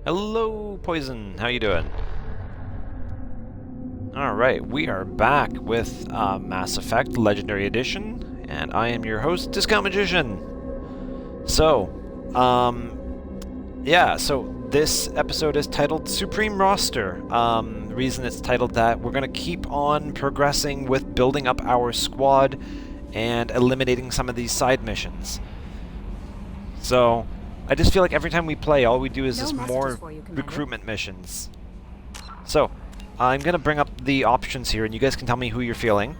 Hello, Poison. How you doing? Alright, we are back with Mass Effect Legendary Edition, and I am your host, Discount Magician. So, so this episode is titled Supreme Roster. The reason it's titled that, we're going to keep on progressing with building up our squad and eliminating some of these side missions. So, I just feel like every time we play, all we do is just more recruitment missions. So, I'm going to bring up the options here, and you guys can tell me who you're feeling.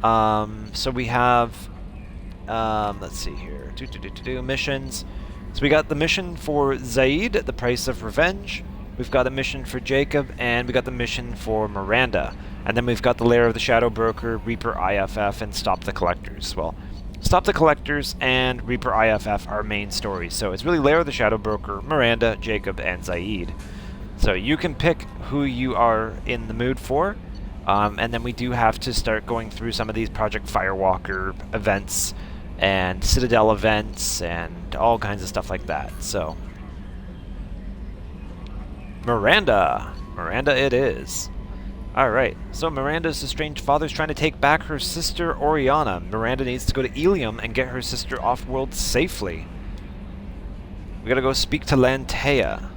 So we have, let's see here, missions. So we got the mission for Zaid, The Price of Revenge. We've got a mission for Jacob, and we got the mission for Miranda. And then we've got the Lair of the Shadow Broker, Reaper IFF, and Stop the Collectors. Well, Stop the Collectors and Reaper IFF are main stories. So it's really Lair of the Shadow Broker, Miranda, Jacob, and Zaid. So you can pick who you are in the mood for, and then we do have to start going through some of these Project Firewalker events and Citadel events and all kinds of stuff like that. So Miranda it is. Alright, so Miranda's estranged father's trying to take back her sister Oriana. Miranda needs to go to Ilium and get her sister off-world safely. We gotta go speak to Lantea.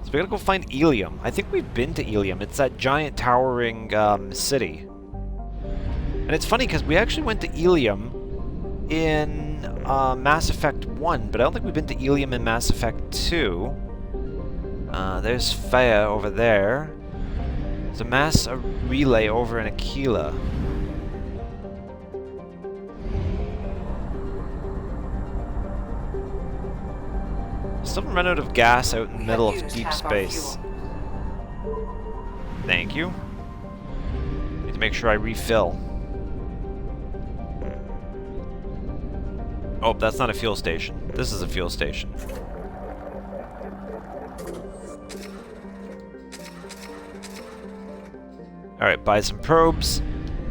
We gotta go find Ilium. I think we've been to Ilium. It's that giant towering city. And it's funny because we actually went to Ilium in Mass Effect 1, but I don't think we've been to Ilium in Mass Effect 2. There's Faya over there. There's a mass relay over in Aquila. Still run out of gas out in the middle of deep space. Thank you. Need to make sure I refill. Oh, that's not a fuel station. This is a fuel station. Alright, buy some probes.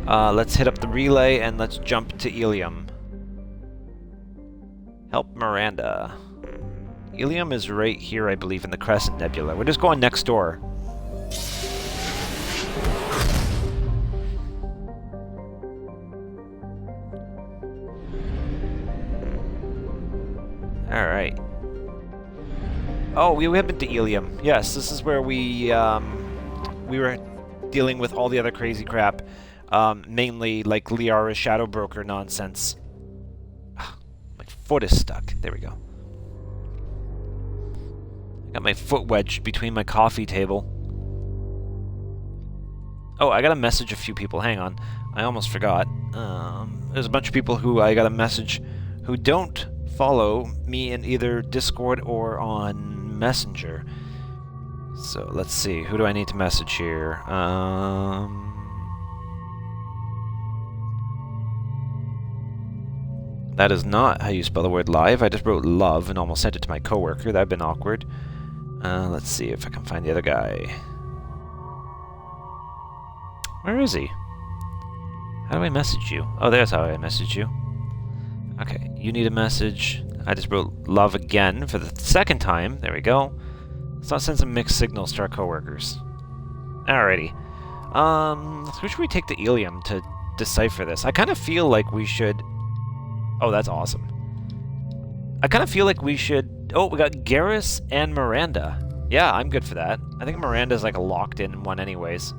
Let's hit up the relay and let's jump to Ilium. Help Miranda. Ilium is right here, I believe, in the Crescent Nebula. We're just going next door. Alright. Oh, we have been to Ilium. Yes, this is where we were dealing with all the other crazy crap. Mainly, like, Liara's Shadow Broker nonsense. My foot is stuck. There we go. Got my foot wedged between my coffee table. Oh, I got to message a few people. Hang on. I almost forgot. There's a bunch of people who I got a message who don't follow me in either Discord or on Messenger. So, let's see. Who do I need to message here? That is not how you spell the word live. I just wrote love and almost sent it to my coworker. That'd been awkward. Let's see if I can find the other guy. Where is he? How do I message you? Oh, there's how I message you. Okay, you need a message. I just wrote love again for the second time. There we go. Let's not send some mixed signals to our coworkers. Alrighty. Who should we take to Ilium to decipher this? I kind of feel like we should... Oh, that's awesome. I kind of feel like we should... Oh, we got Garrus and Miranda. Yeah, I'm good for that. I think Miranda's like a locked-in one anyways.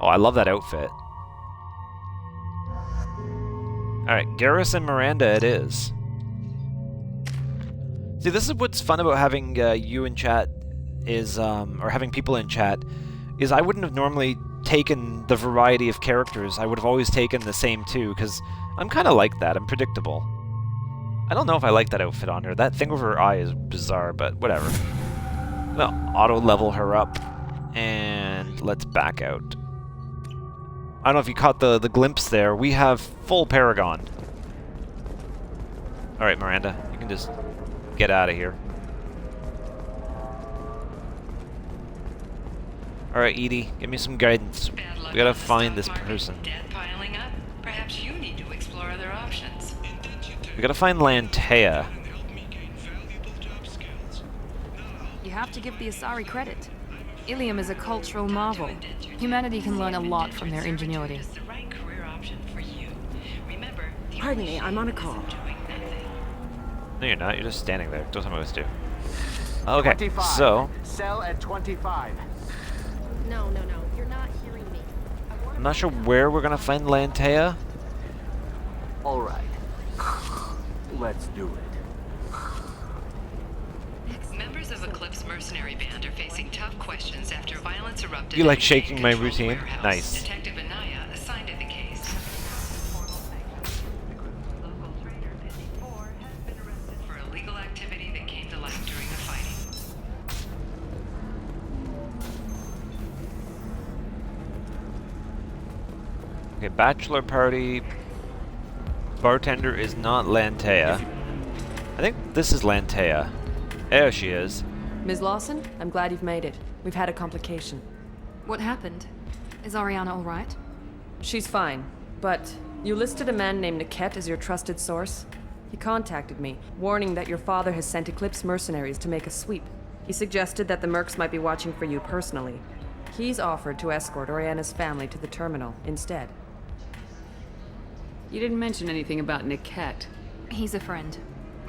Oh, I love that outfit. Alright, Garrus and Miranda it is. See, this is what's fun about having you in chat is, or having people in chat, is I wouldn't have normally taken the variety of characters. I would have always taken the same two, because I'm kind of like that. I'm predictable. I don't know if I like that outfit on her. That thing over her eye is bizarre, but whatever. Well, auto-level her up, and let's back out. I don't know if you caught the glimpse there. We have full Paragon. Alright, Miranda, you can just get out of here. Alright, Edie, give me some guidance. We gotta find this person. Perhaps you need to explore other options. We gotta find Lantea. have to give the Asari credit. Ilium is a cultural marvel. Humanity can learn a lot from their ingenuity. Pardon me, I'm on a call. No, you're not. You're just standing there. Don't tell me what to do. Okay, 25. so Sell at 25. No, you're not hearing me. I'm not sure where we're gonna find Lantea. All right. Let's do it. Members of Eclipse mercenary band are facing tough questions after violence erupted. You like at a shaking my controlled routine? warehouse. Nice. Detective Anaya assigned to the case. Local trader 54 has been arrested for illegal activity that came to light during the fighting. Okay, bachelor party. Bartender is not Lantea. I think this is Lantea. There she is. Ms. Lawson, I'm glad you've made it. We've had a complication. What happened? Is Ariana all right? She's fine, but you listed a man named Niket as your trusted source. He contacted me, warning that your father has sent Eclipse mercenaries to make a sweep. He suggested that the mercs might be watching for you personally. He's offered to escort Oriana's family to the terminal instead. You didn't mention anything about Niket. He's a friend.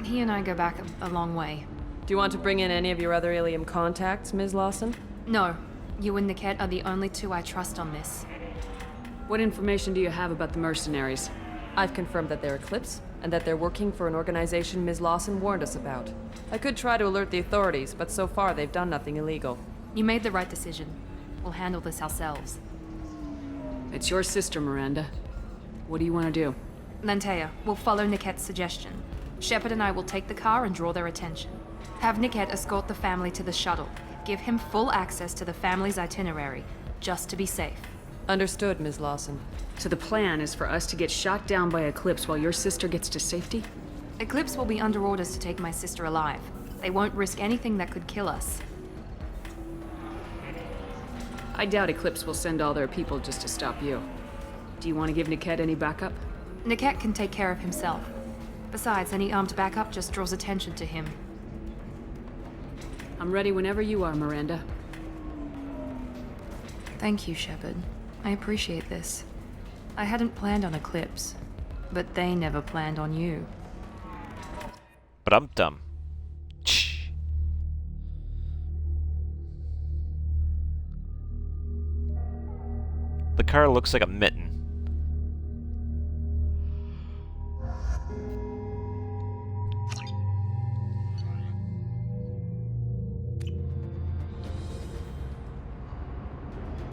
He and I go back a long way. Do you want to bring in any of your other Ilium contacts, Ms. Lawson? No. You and Niket are the only two I trust on this. What information do you have about the mercenaries? I've confirmed that they're Eclipse, and that they're working for an organization Ms. Lawson warned us about. I could try to alert the authorities, but so far they've done nothing illegal. You made the right decision. We'll handle this ourselves. It's your sister, Miranda. What do you want to do? Lantea, we'll follow Niket's suggestion. Shepard and I will take the car and draw their attention. Have Niket escort the family to the shuttle. Give him full access to the family's itinerary, just to be safe. Understood, Ms. Lawson. So the plan is for us to get shot down by Eclipse while your sister gets to safety? Eclipse will be under orders to take my sister alive. They won't risk anything that could kill us. I doubt Eclipse will send all their people just to stop you. Do you want to give Niket any backup? Niket can take care of himself. Besides, any armed backup just draws attention to him. I'm ready whenever you are, Miranda. Thank you, Shepard. I appreciate this. I hadn't planned on Eclipse, but they never planned on you. But I'm dumb. The car looks like a mitten.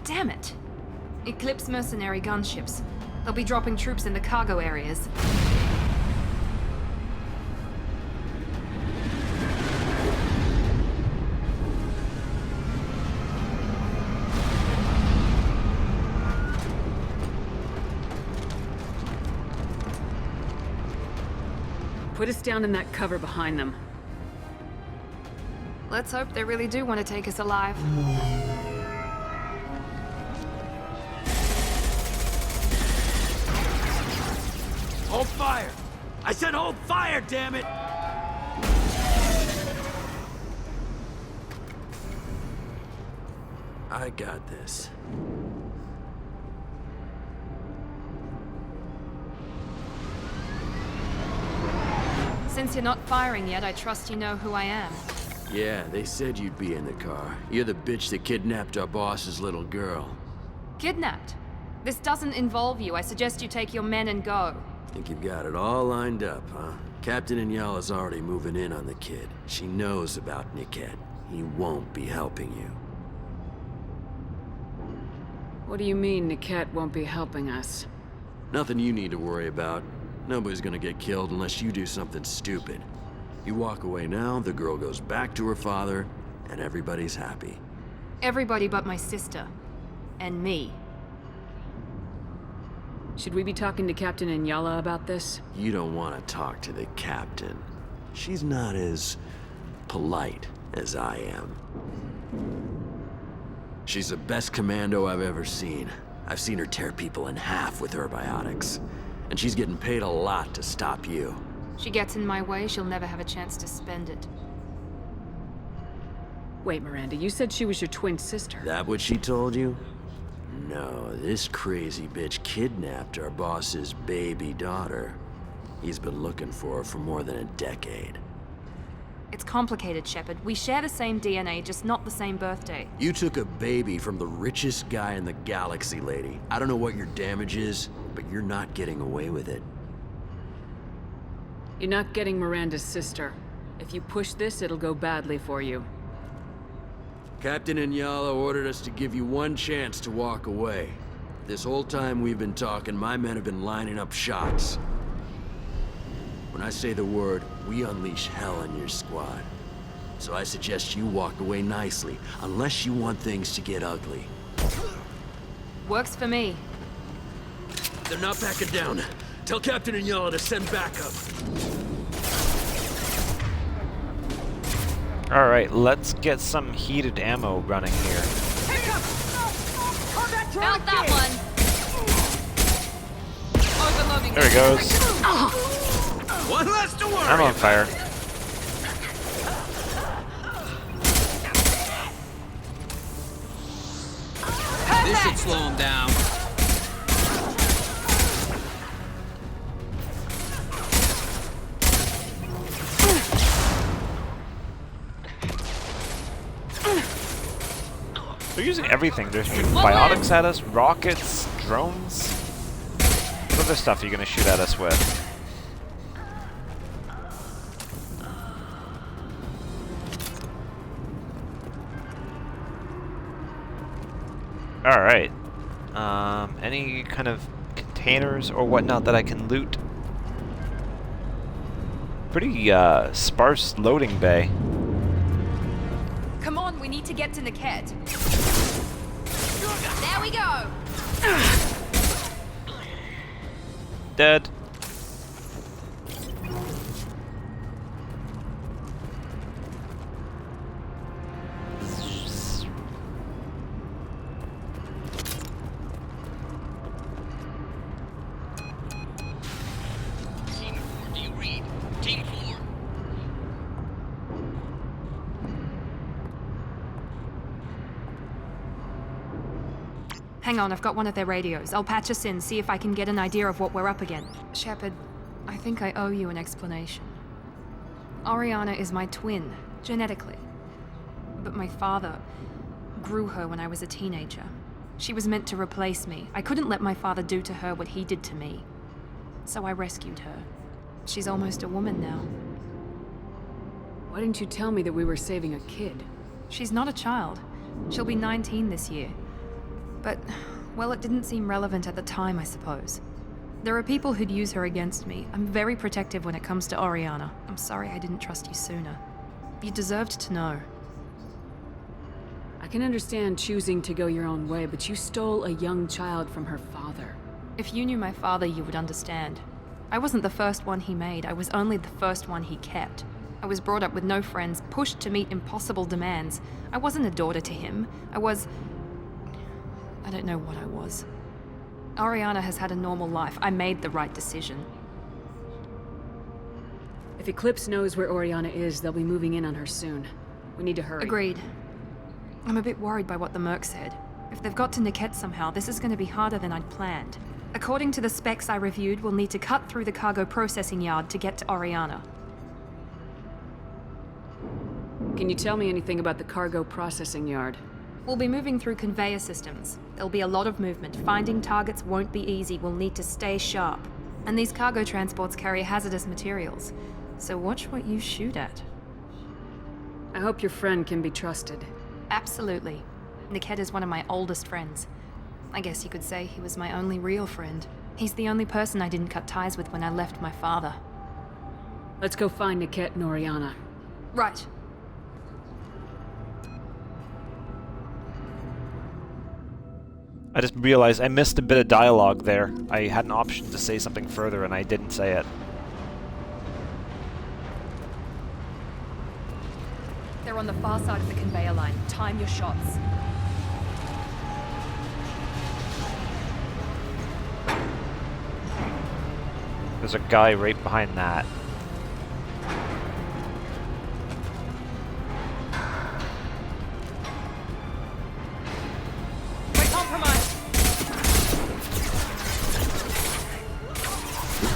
Damn it! Eclipse mercenary gunships. They'll be dropping troops in the cargo areas. Put us down in that cover behind them. Let's hope they really do want to take us alive. Hold fire! I said hold fire, damn it! I got this. Since you're not firing yet, I trust you know who I am. Yeah, they said you'd be in the car. You're the bitch that kidnapped our boss's little girl. Kidnapped? This doesn't involve you. I suggest you take your men and go. Think you've got it all lined up, huh? Captain Inyala's already moving in on the kid. She knows about Niket. He won't be helping you. What do you mean Niket won't be helping us? Nothing you need to worry about. Nobody's gonna get killed unless you do something stupid. You walk away now, the girl goes back to her father, and everybody's happy. Everybody but my sister. And me. Should we be talking to Captain Inyala about this? You don't want to talk to the captain. She's not as polite as I am. She's the best commando I've ever seen. I've seen her tear people in half with her biotics. And she's getting paid a lot to stop you. She gets in my way, she'll never have a chance to spend it. Wait, Miranda, you said she was your twin sister. That what she told you? No, this crazy bitch kidnapped our boss's baby daughter. He's been looking for her for more than a decade. It's complicated, Shepard. We share the same DNA, just not the same birthday. You took a baby from the richest guy in the galaxy, lady. I don't know what your damage is, but you're not getting away with it. You're not getting Miranda's sister. If you push this, it'll go badly for you. Captain Inyala ordered us to give you one chance to walk away. This whole time we've been talking, my men have been lining up shots. When I say the word, we unleash hell on your squad. So I suggest you walk away nicely, unless you want things to get ugly. Works for me. They're not backing down. Tell Captain Inyala to send backup. Alright, let's get some heated ammo running here. Felt that one! Overloading. There he goes. One less to worry. I'm on fire. This should slow him down. They're using everything. They're shooting biotics at us, rockets, drones. What other stuff are you going to shoot at us with? Alright. Any kind of containers or whatnot that I can loot? Pretty sparse loading bay. Come on, we need to get to Niket. There we go! Dead. Team 4, do you read? Team 4. Hang on, I've got one of their radios. I'll patch us in, see if I can get an idea of what we're up against. Shepard, I think I owe you an explanation. Oriana is my twin, genetically. But my father grew her when I was a teenager. She was meant to replace me. I couldn't let my father do to her what he did to me. So I rescued her. She's almost a woman now. Why didn't you tell me that we were saving a kid? She's not a child. She'll be 19 this year. But, well, it didn't seem relevant at the time, I suppose. There are people who'd use her against me. I'm very protective when it comes to Oriana. I'm sorry I didn't trust you sooner. You deserved to know. I can understand choosing to go your own way, but you stole a young child from her father. If you knew my father, you would understand. I wasn't the first one he made. I was only the first one he kept. I was brought up with no friends, pushed to meet impossible demands. I wasn't a daughter to him. I don't know what I was. Oriana has had a normal life. I made the right decision. If Eclipse knows where Oriana is, they'll be moving in on her soon. We need to hurry. Agreed. I'm a bit worried by what the Merc said. If they've got to Niket somehow, this is going to be harder than I'd planned. According to the specs I reviewed, we'll need to cut through the cargo processing yard to get to Oriana. Can you tell me anything about the cargo processing yard? We'll be moving through conveyor systems. There'll be a lot of movement. Finding targets won't be easy. We'll need to stay sharp. And these cargo transports carry hazardous materials. So watch what you shoot at. I hope your friend can be trusted. Absolutely. Niket is one of my oldest friends. I guess you could say he was my only real friend. He's the only person I didn't cut ties with when I left my father. Let's go find Niket and Oriana. Right. I just realized I missed a bit of dialogue there. I had an option to say something further and I didn't say it. They're on the far side of the conveyor line. Time your shots. There's a guy right behind that.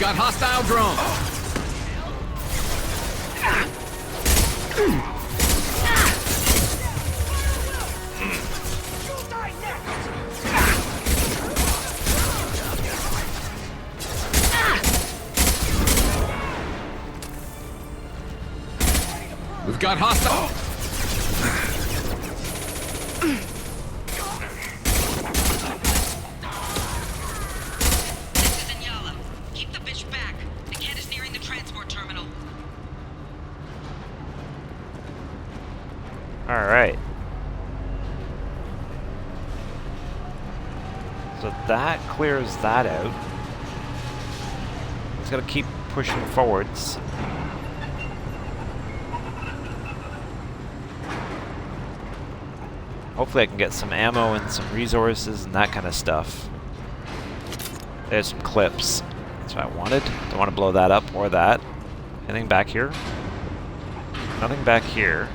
got hostile drone. We've got hostile. This is Inyala. Keep the bitch back. The kid is nearing the transport terminal. Alright. So that clears that out. Just gotta keep pushing forwards. Hopefully I can get some ammo and some resources and that kind of stuff. There's some clips. That's what I wanted. Don't want to blow that up or that. Anything back here? Nothing back here.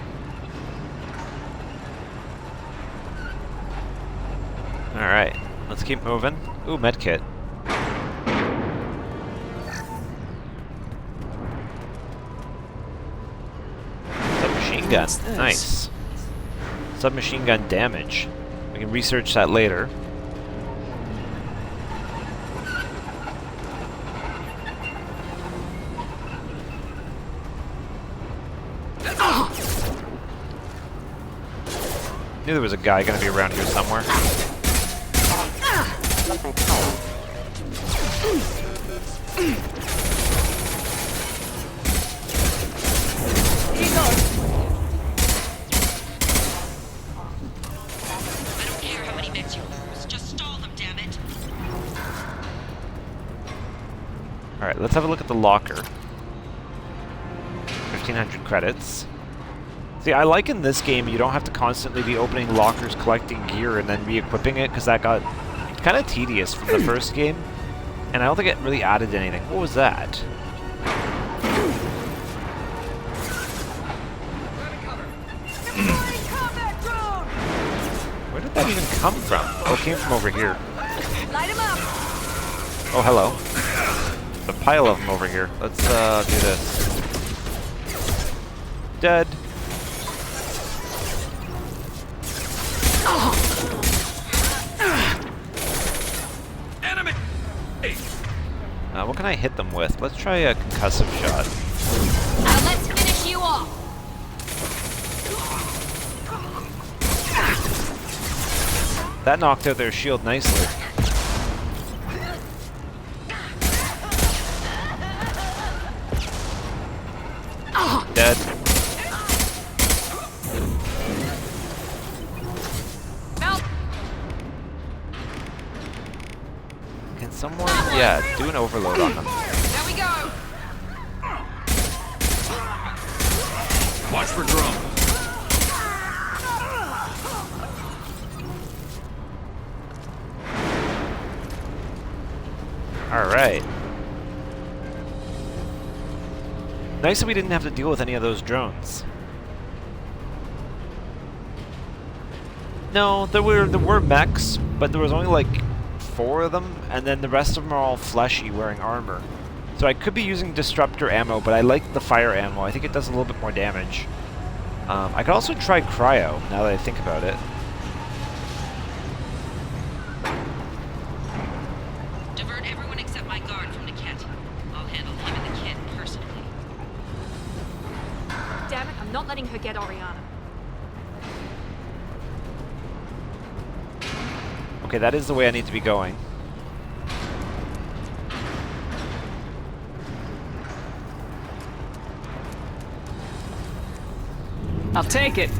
Alright, let's keep moving. Ooh, medkit. Submachine gun. Nice. Submachine gun damage. We can research that later. Knew there was a guy gonna be around here somewhere. I don't care how many mechs you lose. Just stall them, damn it. Alright, let's have a look at the locker. 1,500 credits. See, I like in this game you don't have to constantly be opening lockers, collecting gear, and then re-equipping it, because that got kind of tedious from the first game. And I don't think it really added anything. What was that? Where did that even come from? Oh, it came from over here. Light him up! Oh, hello. There's a pile of them over here. Let's do this. Dead. Enemy. What can I hit them with? Let's try a concussive shot. Now let's finish you off! That knocked out their shield nicely. Dead. Help! Can someone, yeah, do an overload on them. There we go! Watch for drone. Alright. Nice that we didn't have to deal with any of those drones. No, there were mechs, but there was only like 4 of them, and then the rest of them are all fleshy wearing armor. So I could be using disruptor ammo, but I like the fire ammo. I think it does a little bit more damage. I could also try cryo, now that I think about it. Divert everyone except my guard from Niket. I'll handle him and the kid personally. Damn it, I'm not letting her get Oriana. Okay, that is the way I need to be going. I'll take it.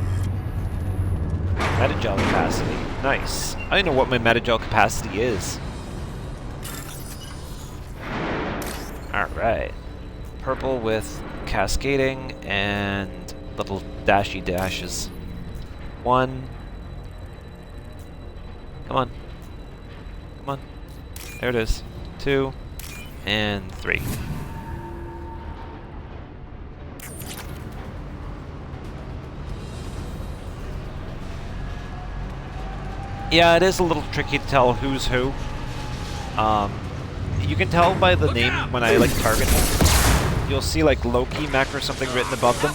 Metagel capacity. Nice. I don't know what my metagel capacity is. Alright. Purple with cascading and little dashy dashes. 1. Come on. Come on. There it is. 2. And 3. Yeah, it is a little tricky to tell who's who. You can tell by the Look name out! when I like target them. You'll see like Loki mech or something written above them.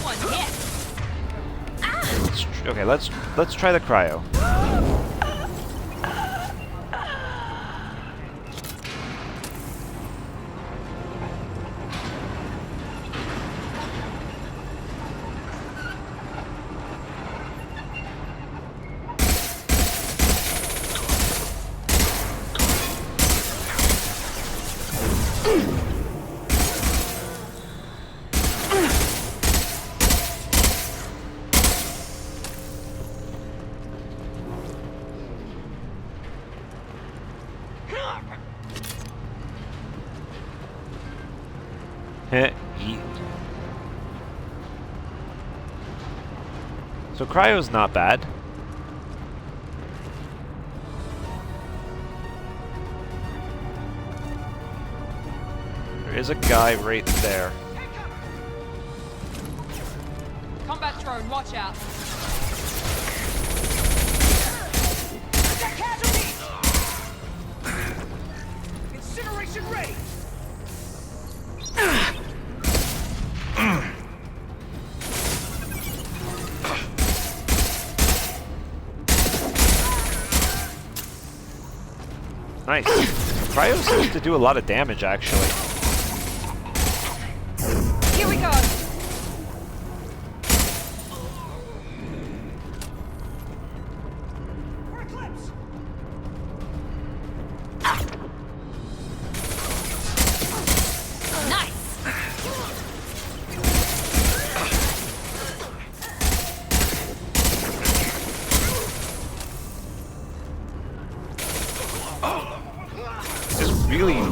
Okay, let's try the cryo. Yeet. So cryo's not bad. There is a guy right there. Combat drone, watch out. Incineration ready! Nice. Cryo seems to do a lot of damage, actually. Here we go.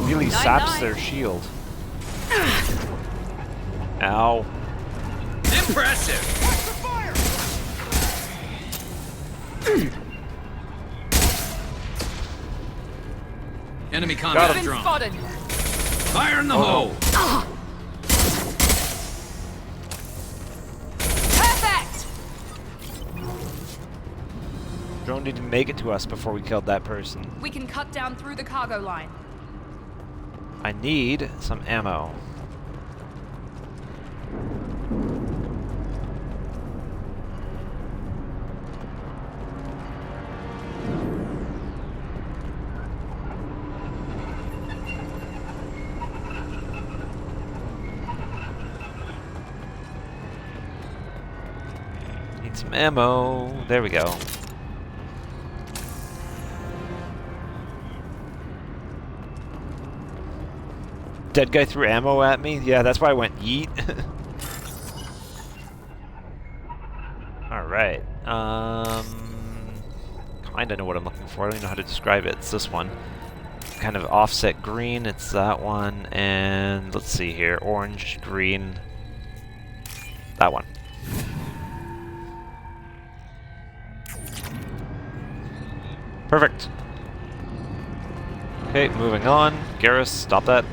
Really saps their shield. Ow. Impressive! Enemy combat him. drone. Spotted. Fire in the hole! Perfect. Drone didn't make it to us before we killed that person. We can cut down through the cargo line. I need some ammo. Need some ammo. There we go. Dead guy threw ammo at me? Yeah, that's why I went yeet. Alright. Kinda know what I'm looking for. I don't even know how to describe it. It's this one. Kind of offset green. It's that one. And let's see here. Orange, green. That one. Perfect. Okay, moving on. Garrus, stop that.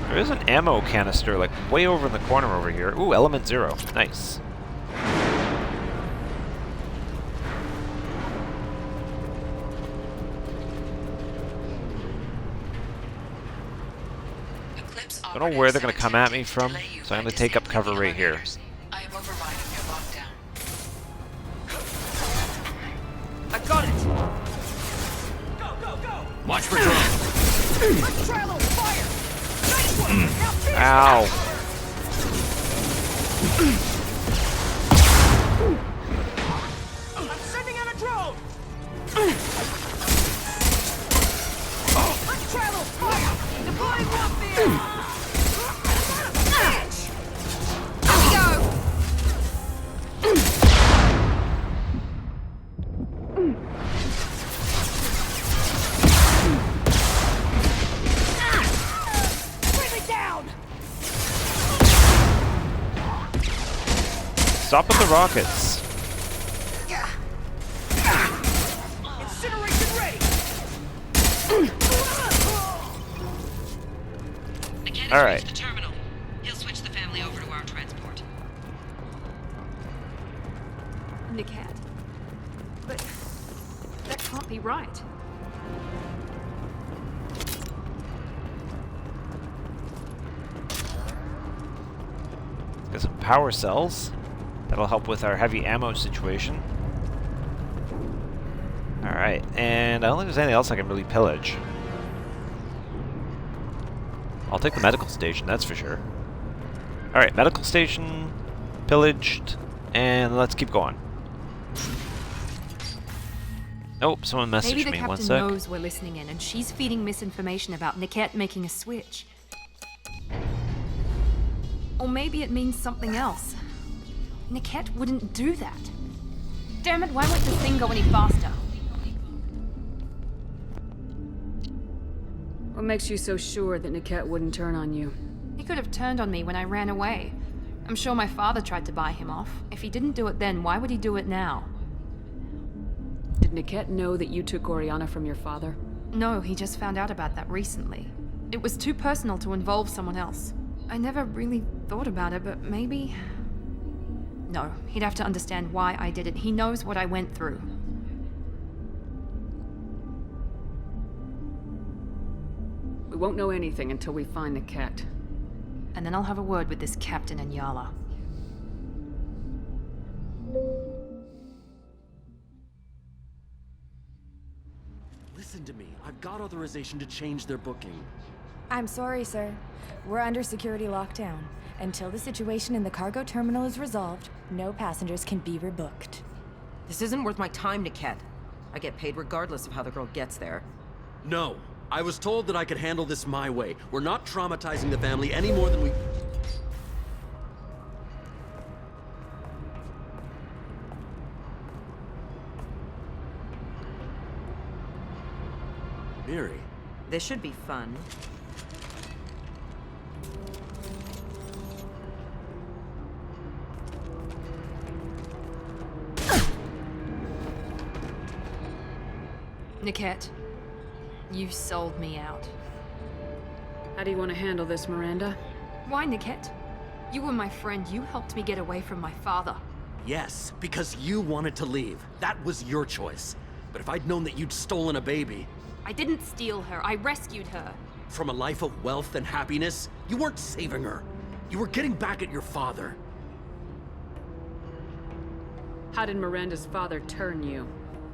There is an ammo canister, like, way over in the corner over here. Ooh, element 0. Nice. I don't know where they're going to come at me from, so I'm going to take up cover right here. I am overriding your lockdown. I got it. Watch for drone. Let's try a little fire! Nice one! Now finish Ow. I'm sending out a drone! Let's try a little fire! Deploying warfare! Stop with the rockets. Incineration ready! The All right. the terminal. He'll switch the family over to our transport. Niket. But that can't be right. Got some power cells. That'll help with our heavy ammo situation. Alright, and I don't think there's anything else I can really pillage. I'll take the medical station, that's for sure. Alright, medical station, pillaged, and let's keep going. Nope, someone messaged Maybe the me, one captain sec. knows we're listening in, and she's feeding misinformation about Niket making a switch. Or maybe it means something else. Niket wouldn't do that. Damn it, why won't this thing go any faster? What makes you so sure that Niket wouldn't turn on you? He could have turned on me when I ran away. I'm sure my father tried to buy him off. If he didn't do it then, why would he do it now? Did Niket know that you took Oriana from your father? No, he just found out about that recently. It was too personal to involve someone else. I never really thought about it, but maybe... No, he'd have to understand why I did it. He knows what I went through. We won't know anything until we find Niket. And then I'll have a word with this captain and Yala. Listen to me. I've got authorization to change their booking. I'm sorry, sir. We're under security lockdown. Until the situation in the cargo terminal is resolved, no passengers can be rebooked. This isn't worth my time, Niket. I get paid regardless of how the girl gets there. No. I was told that I could handle this my way. We're not traumatizing the family any more than we... Miri. This should be fun. Niket, you sold me out. How do you want to handle this, Miranda? Why, Niket? You were my friend. You helped me get away from my father. Yes, because you wanted to leave. That was your choice. But if I'd known that you'd stolen a baby... I didn't steal her. I rescued her. From a life of wealth and happiness, you weren't saving her. You were getting back at your father. How did Miranda's father turn you?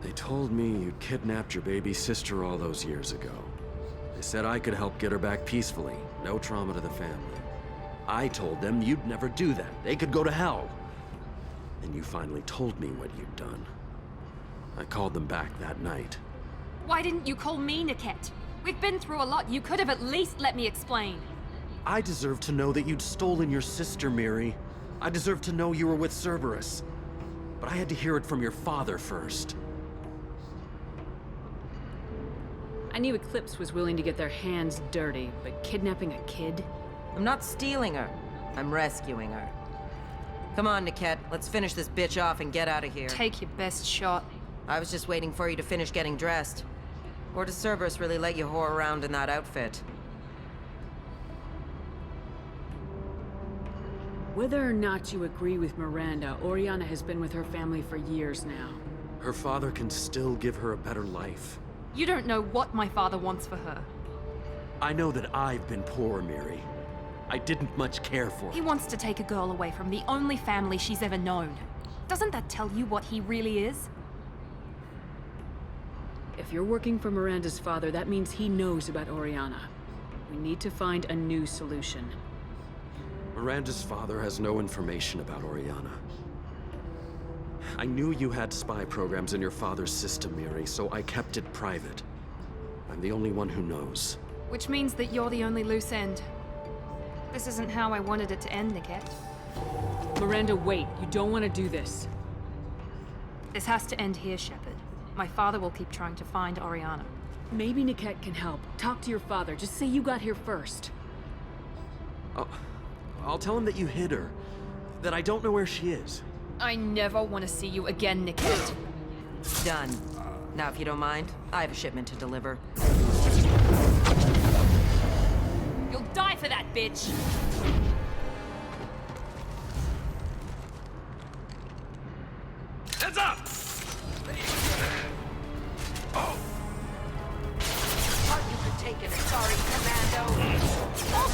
They told me you kidnapped your baby sister all those years ago. They said I could help get her back peacefully. No trauma to the family. I told them you'd never do that. They could go to hell. And you finally told me what you'd done. I called them back that night. Why didn't you call me, Niket? We've been through a lot. You could have at least let me explain. I deserve to know that you'd stolen your sister, Miri. I deserve to know you were with Cerberus. But I had to hear it from your father first. I knew Eclipse was willing to get their hands dirty, but kidnapping a kid? I'm not stealing her. I'm rescuing her. Come on, Niket. Let's finish this bitch off and get out of here. Take your best shot. I was just waiting for you to finish getting dressed. Or does Cerberus really let you whore around in that outfit? Whether or not you agree with Miranda, Oriana has been with her family for years now. Her father can still give her a better life. You don't know what my father wants for her. I know that I've been poor, Miri. I didn't much care for her. He wants to take a girl away from the only family she's ever known. Doesn't that tell you what he really is? If you're working for Miranda's father, that means he knows about Oriana. We need to find a new solution. Miranda's father has no information about Oriana. I knew you had spy programs in your father's system, Miri, so I kept it private. I'm the only one who knows. Which means that you're the only loose end. This isn't how I wanted it to end, Niket. Miranda, wait. You don't want to do this. This has to end here, Shepard. My father will keep trying to find Oriana. Maybe Niket can help. Talk to your father. Just say you got here first. I'll tell him that you hid her. That I don't know where she is. I never want to see you again, Niket. Done. Now, if you don't mind, I have a shipment to deliver. You'll die for that, bitch! Heads up! Oh!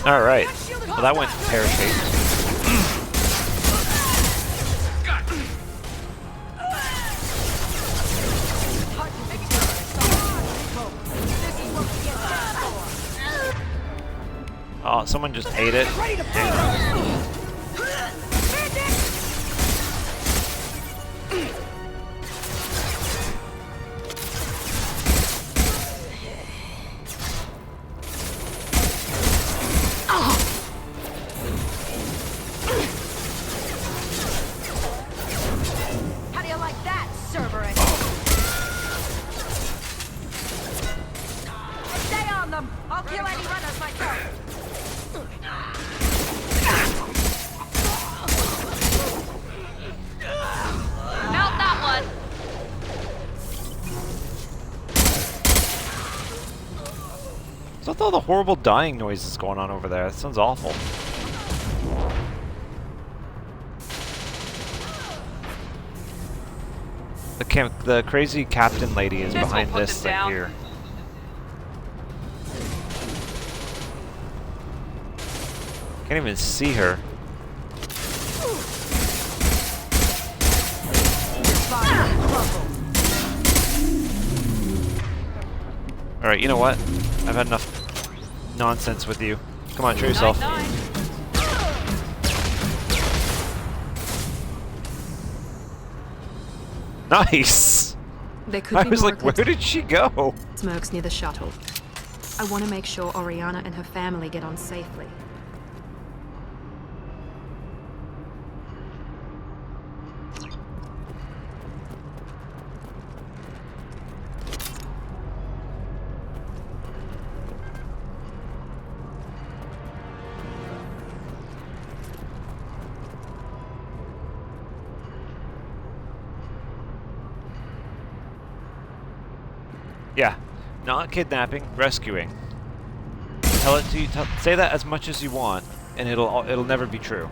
Alright. Well, that went pear-shaped. Oh, someone just ate it. How do you like that, Supereme? Stay on them. I'll kill any runners myself. Melt that one! What's with all the horrible dying noises going on over there? That sounds awful. The crazy captain lady is behind this thing here. Can't even see her. Alright, you know what? I've had enough nonsense with you. Come on, show yourself. Nice! There could I be was more like, where eclipse did she go? smokes near the shuttle. I want to make sure Oriana and her family get on safely. Yeah, not kidnapping, rescuing. Tell it to you. Say that as much as you want, and it'll never be true.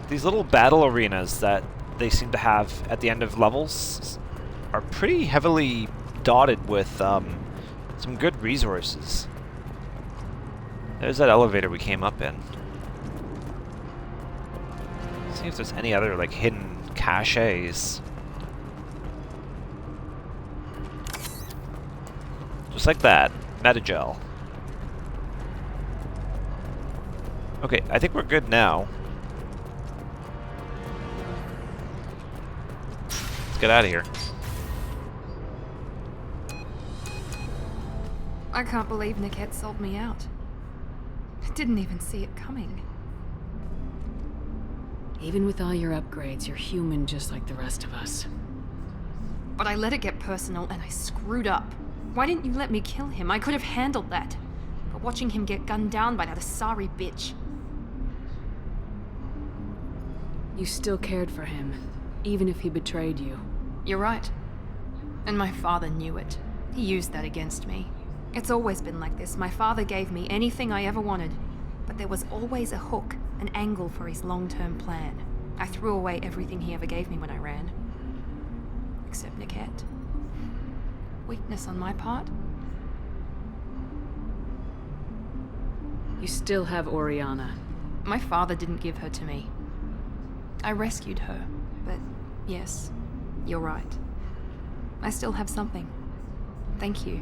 These little battle arenas that they seem to have at the end of levels are pretty heavily dotted with some good resources. There's that elevator we came up in. Let's see if there's any other like hidden caches. Just like that, Metagel. Okay, I think we're good now. Let's get out of here. I can't believe Niket sold me out. I didn't even see it coming. Even with all your upgrades, you're human just like the rest of us. But I let it get personal and I screwed up. Why didn't you let me kill him? I could have handled that. But watching him get gunned down by that Asari bitch. You still cared for him, even if he betrayed you. You're right. And my father knew it. He used that against me. It's always been like this. My father gave me anything I ever wanted, but there was always a hook, an angle for his long-term plan. I threw away everything he ever gave me when I ran. Except Niket. Weakness on my part? You still have Oriana. My father didn't give her to me. I rescued her, but yes, you're right. I still have something. Thank you.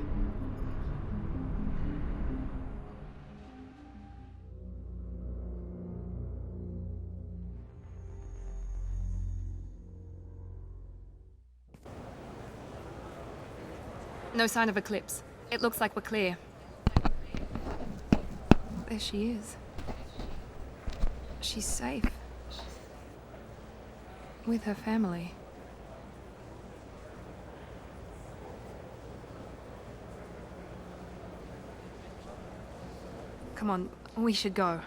No sign of Eclipse. It looks like we're clear. There she is. She's safe. With her family. Come on, we should go.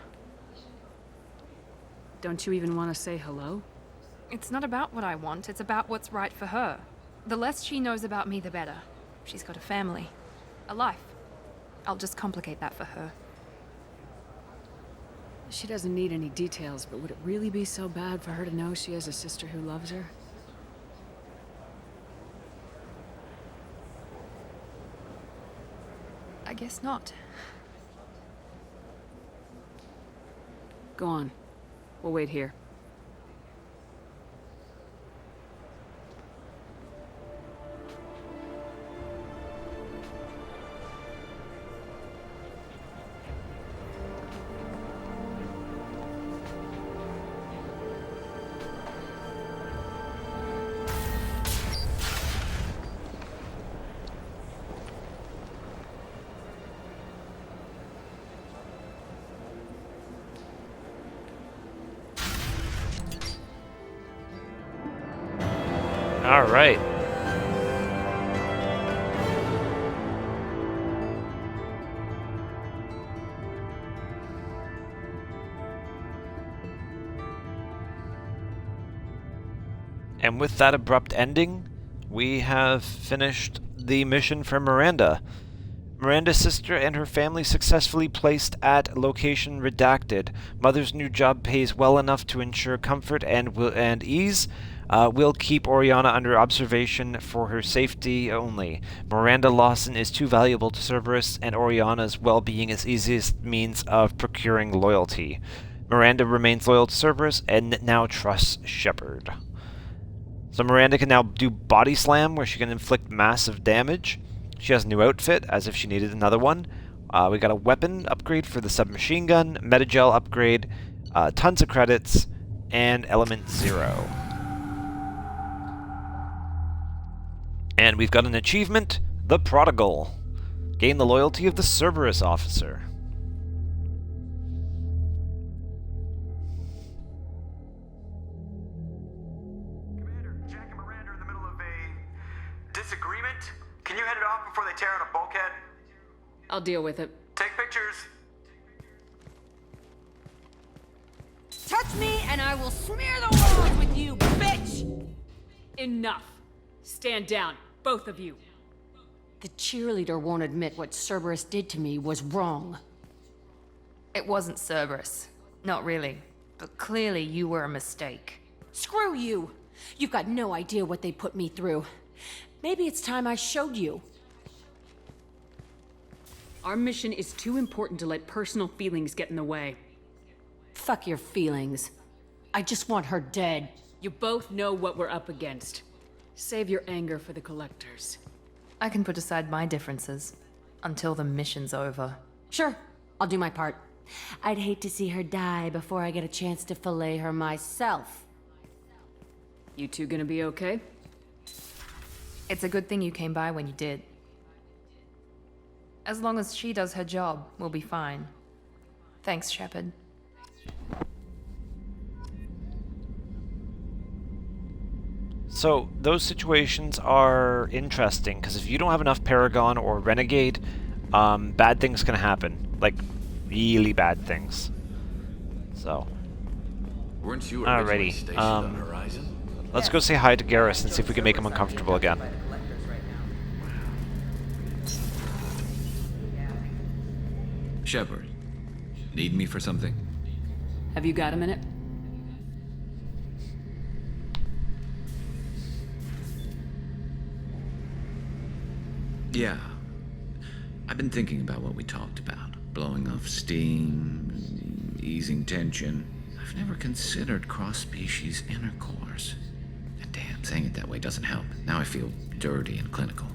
Don't you even want to say hello? It's not about what I want, it's about what's right for her. The less she knows about me, the better. She's got a family, a life. I'll just complicate that for her. She doesn't need any details, but would it really be so bad for her to know she has a sister who loves her? I guess not. Go on. We'll wait here. All right. And with that abrupt ending, we have finished the mission for Miranda. Miranda's sister and her family successfully placed at location redacted. Mother's new job pays well enough to ensure comfort and ease. We'll keep Oriana under observation for her safety only. Miranda Lawson is too valuable to Cerberus, and Oriana's well-being is easiest means of procuring loyalty. Miranda remains loyal to Cerberus and now trusts Shepard. So Miranda can now do Body Slam, where she can inflict massive damage. She has a new outfit, as if she needed another one. We got a weapon upgrade for the submachine gun, Metagel upgrade, tons of credits, and Element 0. And we've got an achievement, The Prodigal. Gain the loyalty of the Cerberus officer. Commander, Jack and Miranda are in the middle of a disagreement. Can you head it off before they tear out a bulkhead? I'll deal with it. Take pictures. Touch me and I will smear the walls with you, bitch! Enough. Stand down, both of you. The cheerleader won't admit what Cerberus did to me was wrong. It wasn't Cerberus. Not really. But clearly you were a mistake. Screw you! You've got no idea what they put me through. Maybe it's time I showed you. Our mission is too important to let personal feelings get in the way. Fuck your feelings. I just want her dead. You both know what we're up against. Save your anger for the collectors. I can put aside my differences until the mission's over. Sure, I'll do my part. I'd hate to see her die before I get a chance to fillet her myself. You two gonna be okay? It's a good thing you came by when you did. As long as she does her job, we'll be fine. Thanks, Shepard. So, those situations are interesting, because if you don't have enough Paragon or Renegade, bad things can happen. Like, really bad things. So. Weren't you originally stationed on Alrighty. Horizon? Let's go say hi to Garrus and see if we can make him uncomfortable again. Shepard, need me for something? Have you got a minute? Yeah. I've been thinking about what we talked about. Blowing off steam, easing tension. I've never considered cross-species intercourse. And damn, saying it that way doesn't help. Now I feel dirty and clinical.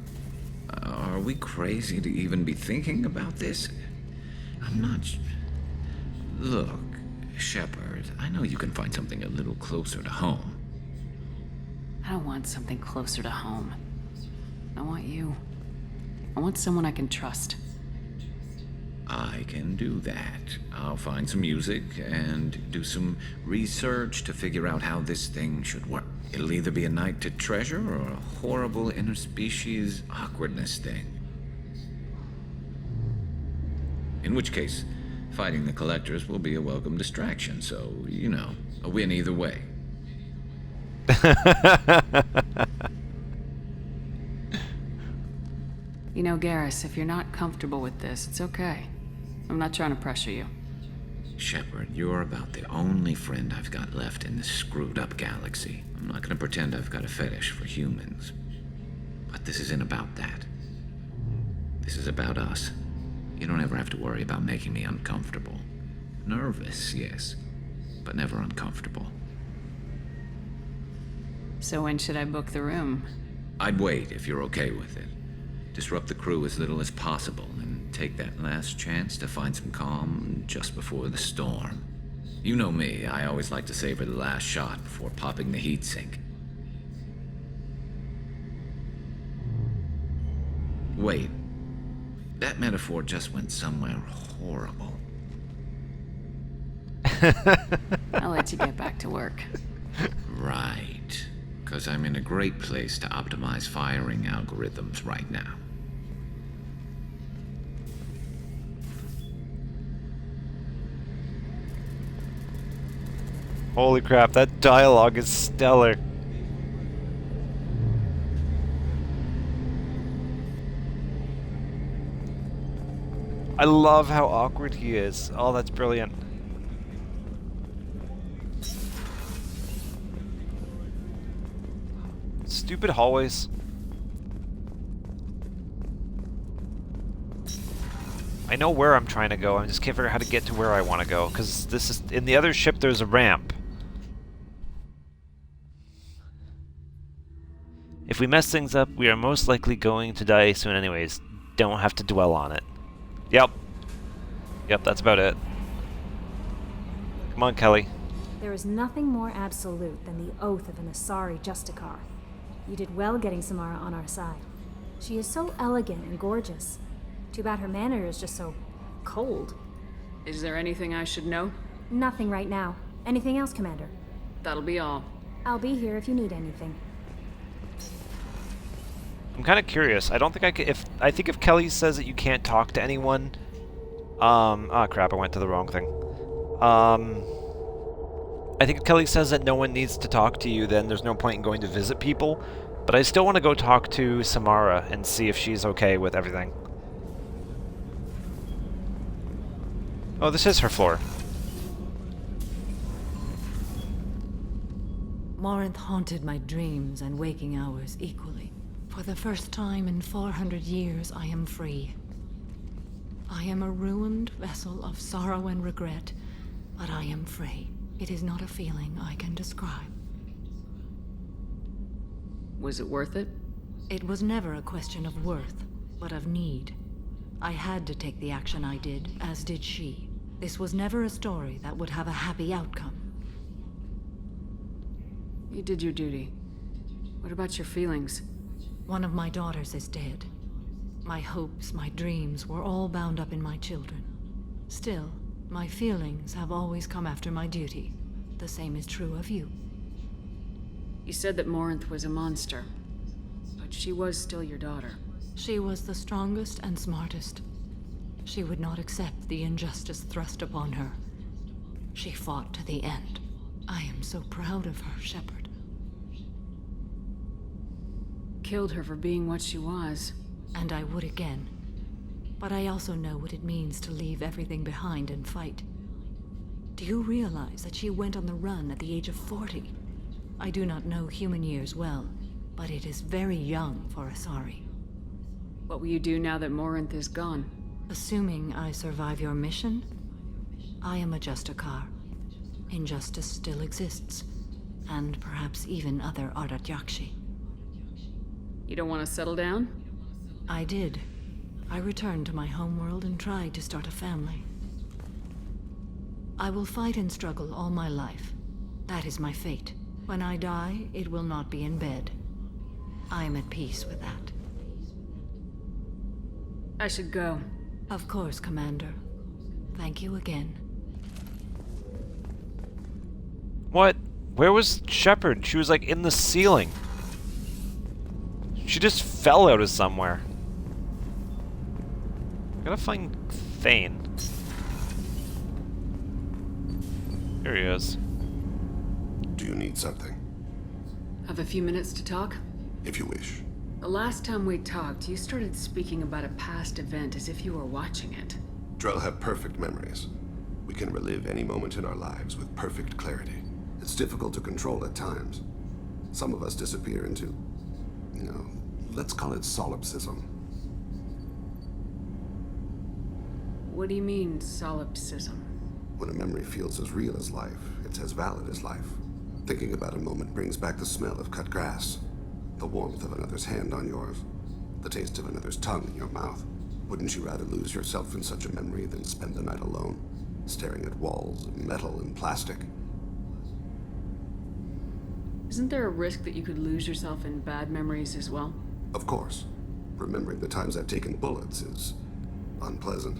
Are we crazy to even be thinking about this? I'm not... Look, Shepard, I know you can find something a little closer to home. I don't want something closer to home. I want you. I want someone I can trust. I can do that. I'll find some music and do some research to figure out how this thing should work. It'll either be a night to treasure or a horrible interspecies awkwardness thing. In which case, fighting the collectors will be a welcome distraction, so, you know, a win either way. You know, Garrus, if you're not comfortable with this, it's okay. I'm not trying to pressure you. Shepard, you're about the only friend I've got left in this screwed-up galaxy. I'm not gonna pretend I've got a fetish for humans. But this isn't about that. This is about us. You don't ever have to worry about making me uncomfortable. Nervous, yes, but never uncomfortable. So when should I book the room? I'd wait if you're okay with it. Disrupt the crew as little as possible and take that last chance to find some calm just before the storm. You know me, I always like to savor the last shot before popping the heatsink. Wait, that metaphor just went somewhere horrible. I'll let you get back to work. Right, because I'm in a great place to optimize firing algorithms right now. Holy crap, that dialogue is stellar. I love how awkward he is. Oh, that's brilliant. Stupid hallways. I know where I'm trying to go, I just can't figure out how to get to where I want to go, because this is... in the other ship there's a ramp. If we mess things up, we are most likely going to die soon anyways. Don't have to dwell on it. Yep. Yep, that's about it. Come on, Kelly. There is nothing more absolute than the oath of an Asari Justicar. You did well getting Samara on our side. She is so elegant and gorgeous. Too bad her manner is just so cold. Is there anything I should know? Nothing right now. Anything else, Commander? That'll be all. I'll be here if you need anything. I'm kind of curious. I don't think I could... I think if Kelly says that you can't talk to anyone... oh crap, I went to the wrong thing. I think if Kelly says that no one needs to talk to you, then there's no point in going to visit people. But I still want to go talk to Samara and see if she's okay with everything. Oh, this is her floor. Morinth haunted my dreams and waking hours equally. For the first time in 400 years, I am free. I am a ruined vessel of sorrow and regret, but I am free. It is not a feeling I can describe. Was it worth it? It was never a question of worth, but of need. I had to take the action I did, as did she. This was never a story that would have a happy outcome. You did your duty. What about your feelings? One of my daughters is dead. My hopes, my dreams were all bound up in my children. Still, my feelings have always come after my duty. The same is true of you. You said that Morinth was a monster, but she was still your daughter. She was the strongest and smartest. She would not accept the injustice thrust upon her. She fought to the end. I am so proud of her, Shepard. Killed her for being what she was. And I would again. But I also know what it means to leave everything behind and fight. Do you realize that she went on the run at the age of 40? I do not know human years well, but it is very young for Asari. What will you do now that Morinth is gone? Assuming I survive your mission, I am a Justicar. Injustice still exists, and perhaps even other Ardatyakshi. You don't want to settle down? I did. I returned to my homeworld and tried to start a family. I will fight and struggle all my life. That is my fate. When I die, it will not be in bed. I am at peace with that. I should go. Of course, Commander. Thank you again. What? Where was Shepard? She was like in the ceiling. She just fell out of somewhere. Gotta find Thane. Here he is. Do you need something? Have a few minutes to talk? If you wish. The last time we talked, you started speaking about a past event as if you were watching it. Drell have perfect memories. We can relive any moment in our lives with perfect clarity. It's difficult to control at times. Some of us disappear into, let's call it solipsism. What do you mean, solipsism? When a memory feels as real as life, it's as valid as life. Thinking about a moment brings back the smell of cut grass, the warmth of another's hand on yours, the taste of another's tongue in your mouth. Wouldn't you rather lose yourself in such a memory than spend the night alone, staring at walls of metal and plastic? Isn't there a risk that you could lose yourself in bad memories as well? Of course. Remembering the times I've taken bullets is unpleasant.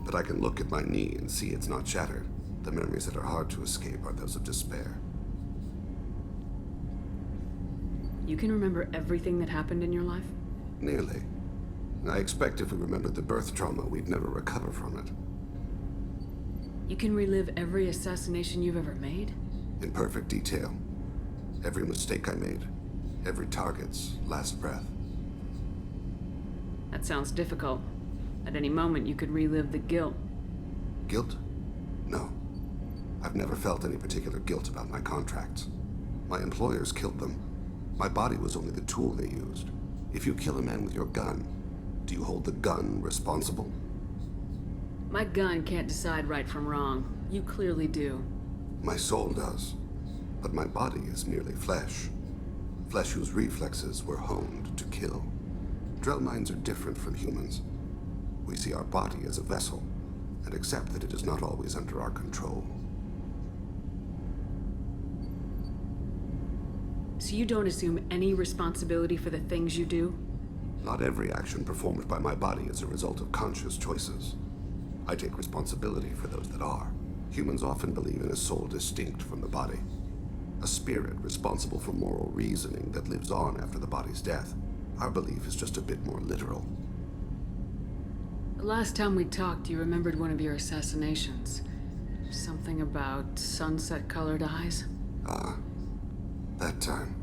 But I can look at my knee and see it's not shattered. The memories that are hard to escape are those of despair. You can remember everything that happened in your life? Nearly. I expect if we remembered the birth trauma, we'd never recover from it. You can relive every assassination you've ever made? In perfect detail. Every mistake I made. Every target's last breath. That sounds difficult. At any moment, you could relive the guilt. Guilt? No. I've never felt any particular guilt about my contracts. My employers killed them. My body was only the tool they used. If you kill a man with your gun, do you hold the gun responsible? My gun can't decide right from wrong. You clearly do. My soul does. But my body is merely flesh. Flesh whose reflexes were honed to kill. Drell minds are different from humans. We see our body as a vessel, and accept that it is not always under our control. So you don't assume any responsibility for the things you do? Not every action performed by my body is a result of conscious choices. I take responsibility for those that are. Humans often believe in a soul distinct from the body. A spirit responsible for moral reasoning that lives on after the body's death. Our belief is just a bit more literal. The last time we talked, you remembered one of your assassinations. Something about sunset-colored eyes? That time.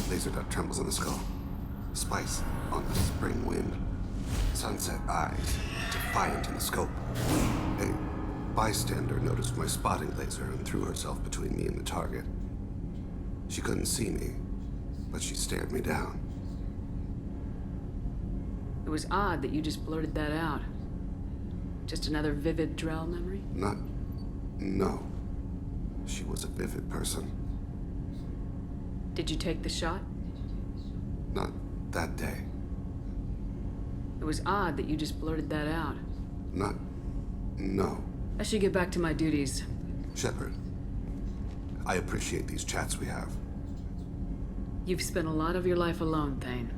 Laser dot trembles in the skull. Spice on the spring wind. Sunset eyes, defiant in the scope. A bystander noticed my spotting laser and threw herself between me and the target. She couldn't see me, but she stared me down. It was odd that you just blurted that out. Just another vivid Drell memory? No. She was a vivid person. Did you take the shot? Not that day. It was odd that you just blurted that out. No. I should get back to my duties. Shepard, I appreciate these chats we have. You've spent a lot of your life alone, Thane.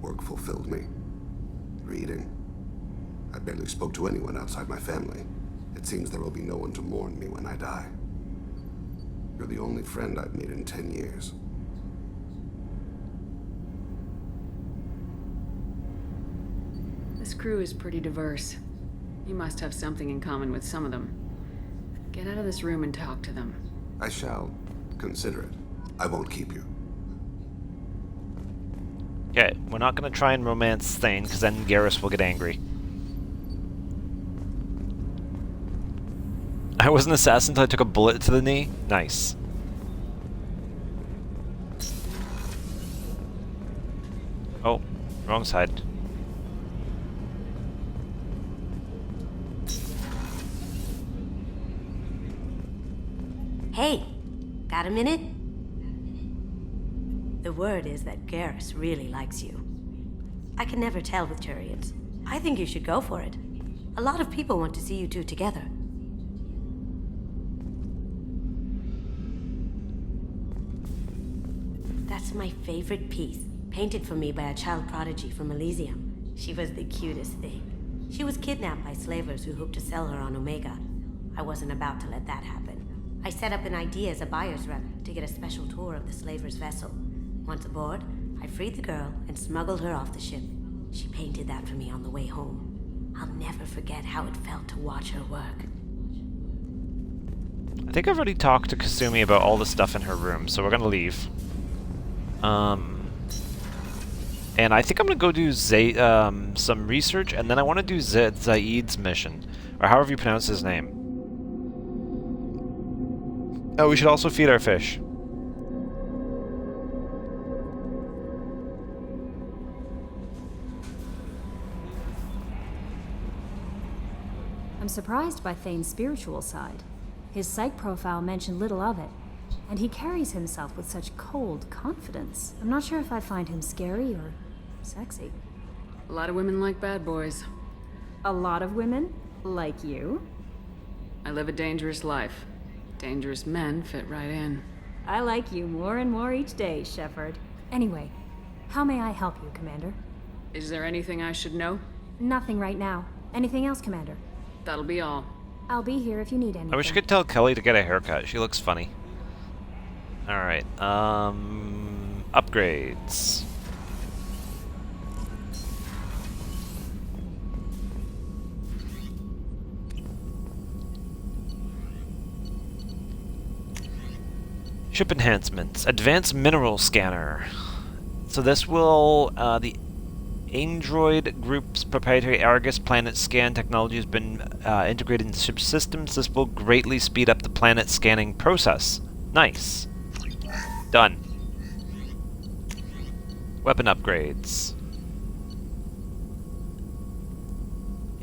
Work fulfilled me. Reading. I barely spoke to anyone outside my family. It seems there will be no one to mourn me when I die. You're the only friend I've made in 10 years. This crew is pretty diverse. You must have something in common with some of them. Get out of this room and talk to them. I shall consider it. I won't keep you. Okay, we're not going to try and romance Thane, because then Garrus will get angry. I was an assassin until I took a bullet to the knee? Nice. Oh, wrong side. Hey, got a minute? The word is that Garrus really likes you. I can never tell with Turians. I think you should go for it. A lot of people want to see you two together. That's my favorite piece, painted for me by a child prodigy from Elysium. She was the cutest thing. She was kidnapped by slavers who hoped to sell her on Omega. I wasn't about to let that happen. I set up an idea as a buyer's rep to get a special tour of the slaver's vessel. Once aboard, I freed the girl and smuggled her off the ship. She painted that for me on the way home. I'll never forget how it felt to watch her work. I think I've already talked to Kasumi about all the stuff in her room, so we're gonna leave. And I think I'm gonna go do some research, and then I want to do Zaid's mission, or however you pronounce his name. Oh, we should also feed our fish. I'm surprised by Thane's spiritual side. His psych profile mentioned little of it, and he carries himself with such cold confidence. I'm not sure if I find him scary or sexy. A lot of women like bad boys. A lot of women? Like you? I live a dangerous life. Dangerous men fit right in. I like you more and more each day, Shepard. Anyway, how may I help you, Commander? Is there anything I should know? Nothing right now. Anything else, Commander? That'll be all. I'll be here if you need anything. I wish I could tell Kelly to get a haircut. She looks funny. Alright, upgrades. Ship enhancements. Advanced mineral scanner. So this will, the Android Group's proprietary Argus planet scan technology has been integrated into ship systems. This will greatly speed up the planet scanning process. Nice. Done. Weapon upgrades.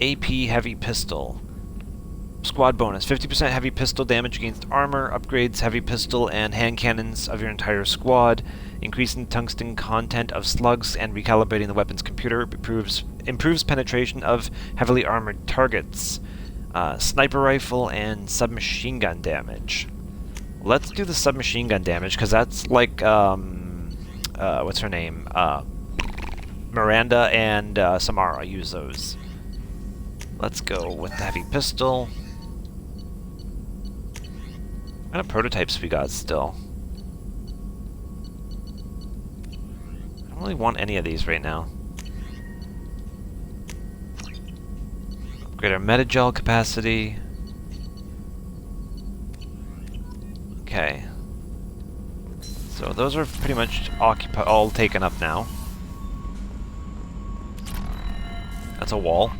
AP heavy pistol. Squad bonus. 50% heavy pistol damage against armor. Upgrades heavy pistol and hand cannons of your entire squad. Increasing tungsten content of slugs and recalibrating the weapon's computer improves penetration of heavily armored targets. Sniper rifle and submachine gun damage. Let's do the submachine gun damage, because that's like, what's her name? Miranda and Samara use those. Let's go with the heavy pistol. What kind of prototypes we got still? I don't really want any of these right now. Upgrade our metagel capacity. Okay. So those are pretty much all taken up now. That's a wall.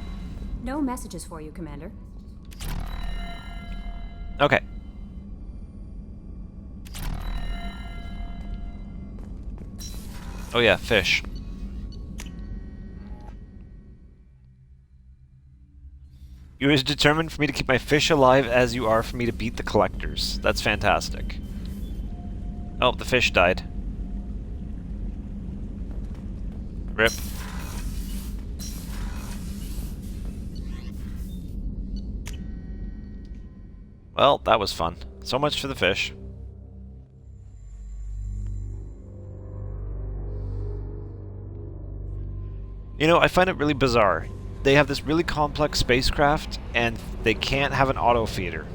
No messages for you, Commander. Okay. Oh yeah, fish. You're as determined for me to keep my fish alive as you are for me to beat the collectors. That's fantastic. Oh, the fish died. Rip. Well, that was fun. So much for the fish. You know, I find it really bizarre. They have this really complex spacecraft, and they can't have an auto feeder.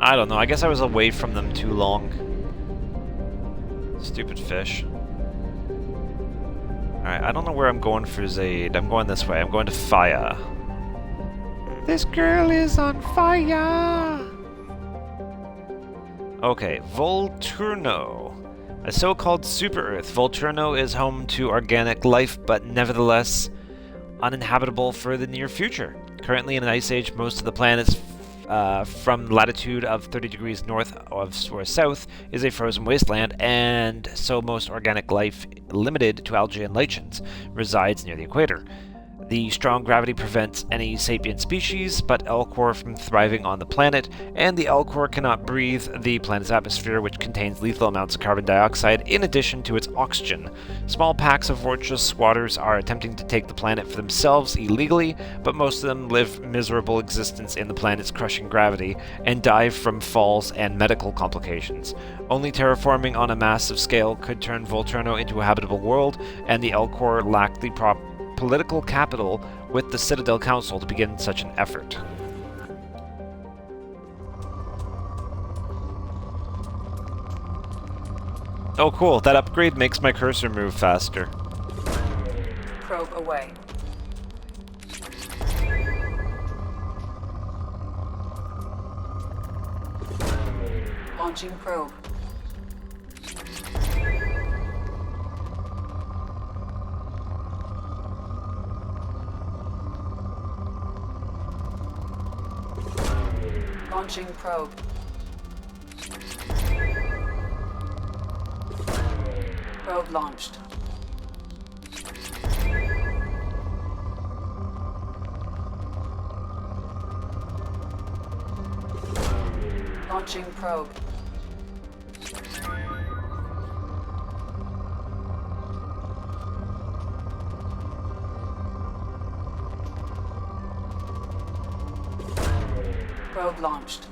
I don't know, I guess I was away from them too long. Stupid fish. Alright, I don't know where I'm going for Zaid. I'm going this way. I'm going to Fire. This girl is on fire! Okay, Volturno. A so-called super-Earth, Volturno is home to organic life, but nevertheless uninhabitable for the near future. Currently in an ice age, most of the planet's from latitude of 30 degrees north of or south is a frozen wasteland, and so most organic life, limited to algae and lichens, resides near the equator. The strong gravity prevents any sapient species but Elcor from thriving on the planet, and the Elcor cannot breathe the planet's atmosphere, which contains lethal amounts of carbon dioxide in addition to its oxygen. Small packs of vortice squatters are attempting to take the planet for themselves illegally, but most of them live miserable existence in the planet's crushing gravity and die from falls and medical complications. Only terraforming on a massive scale could turn Volturno into a habitable world, and the Elcor lack the political capital with the Citadel Council to begin such an effort. Oh cool, that upgrade makes my cursor move faster. Probe away. Launching probe. Launching probe. Probe launched. Launching probe. Probe launched.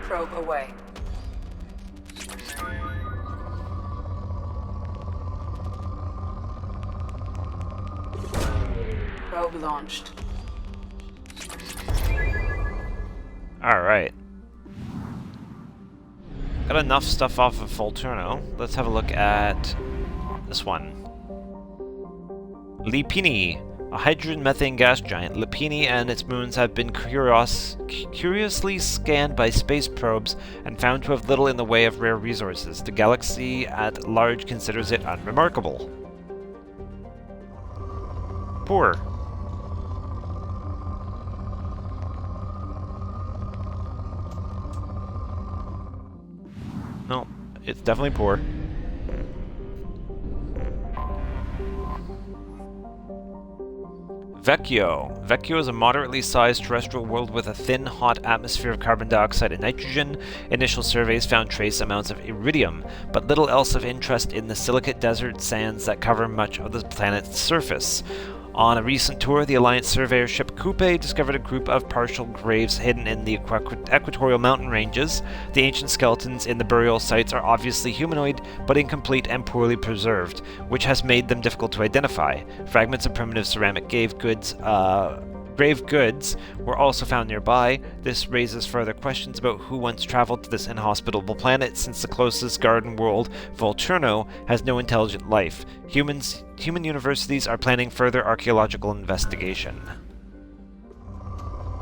Probe away. Probe launched. Alright. Got enough stuff off of Volturno. Let's have a look at this one. Lipini, a hydrogen methane gas giant. Lipini and its moons have been curiously scanned by space probes and found to have little in the way of rare resources. The galaxy at large considers it unremarkable. Poor. No, it's definitely poor. Vecchio. Vecchio is a moderately sized terrestrial world with a thin, hot atmosphere of carbon dioxide and nitrogen. Initial surveys found trace amounts of iridium, but little else of interest in the silicate desert sands that cover much of the planet's surface. On a recent tour, the Alliance surveyor ship Coupe discovered a group of partial graves hidden in the equatorial mountain ranges. The ancient skeletons in the burial sites are obviously humanoid, but incomplete and poorly preserved, which has made them difficult to identify. Fragments of primitive ceramic grave goods were also found nearby. This raises further questions about who once traveled to this inhospitable planet, since the closest garden world, Volturno, has no intelligent life. Human universities are planning further archaeological investigation.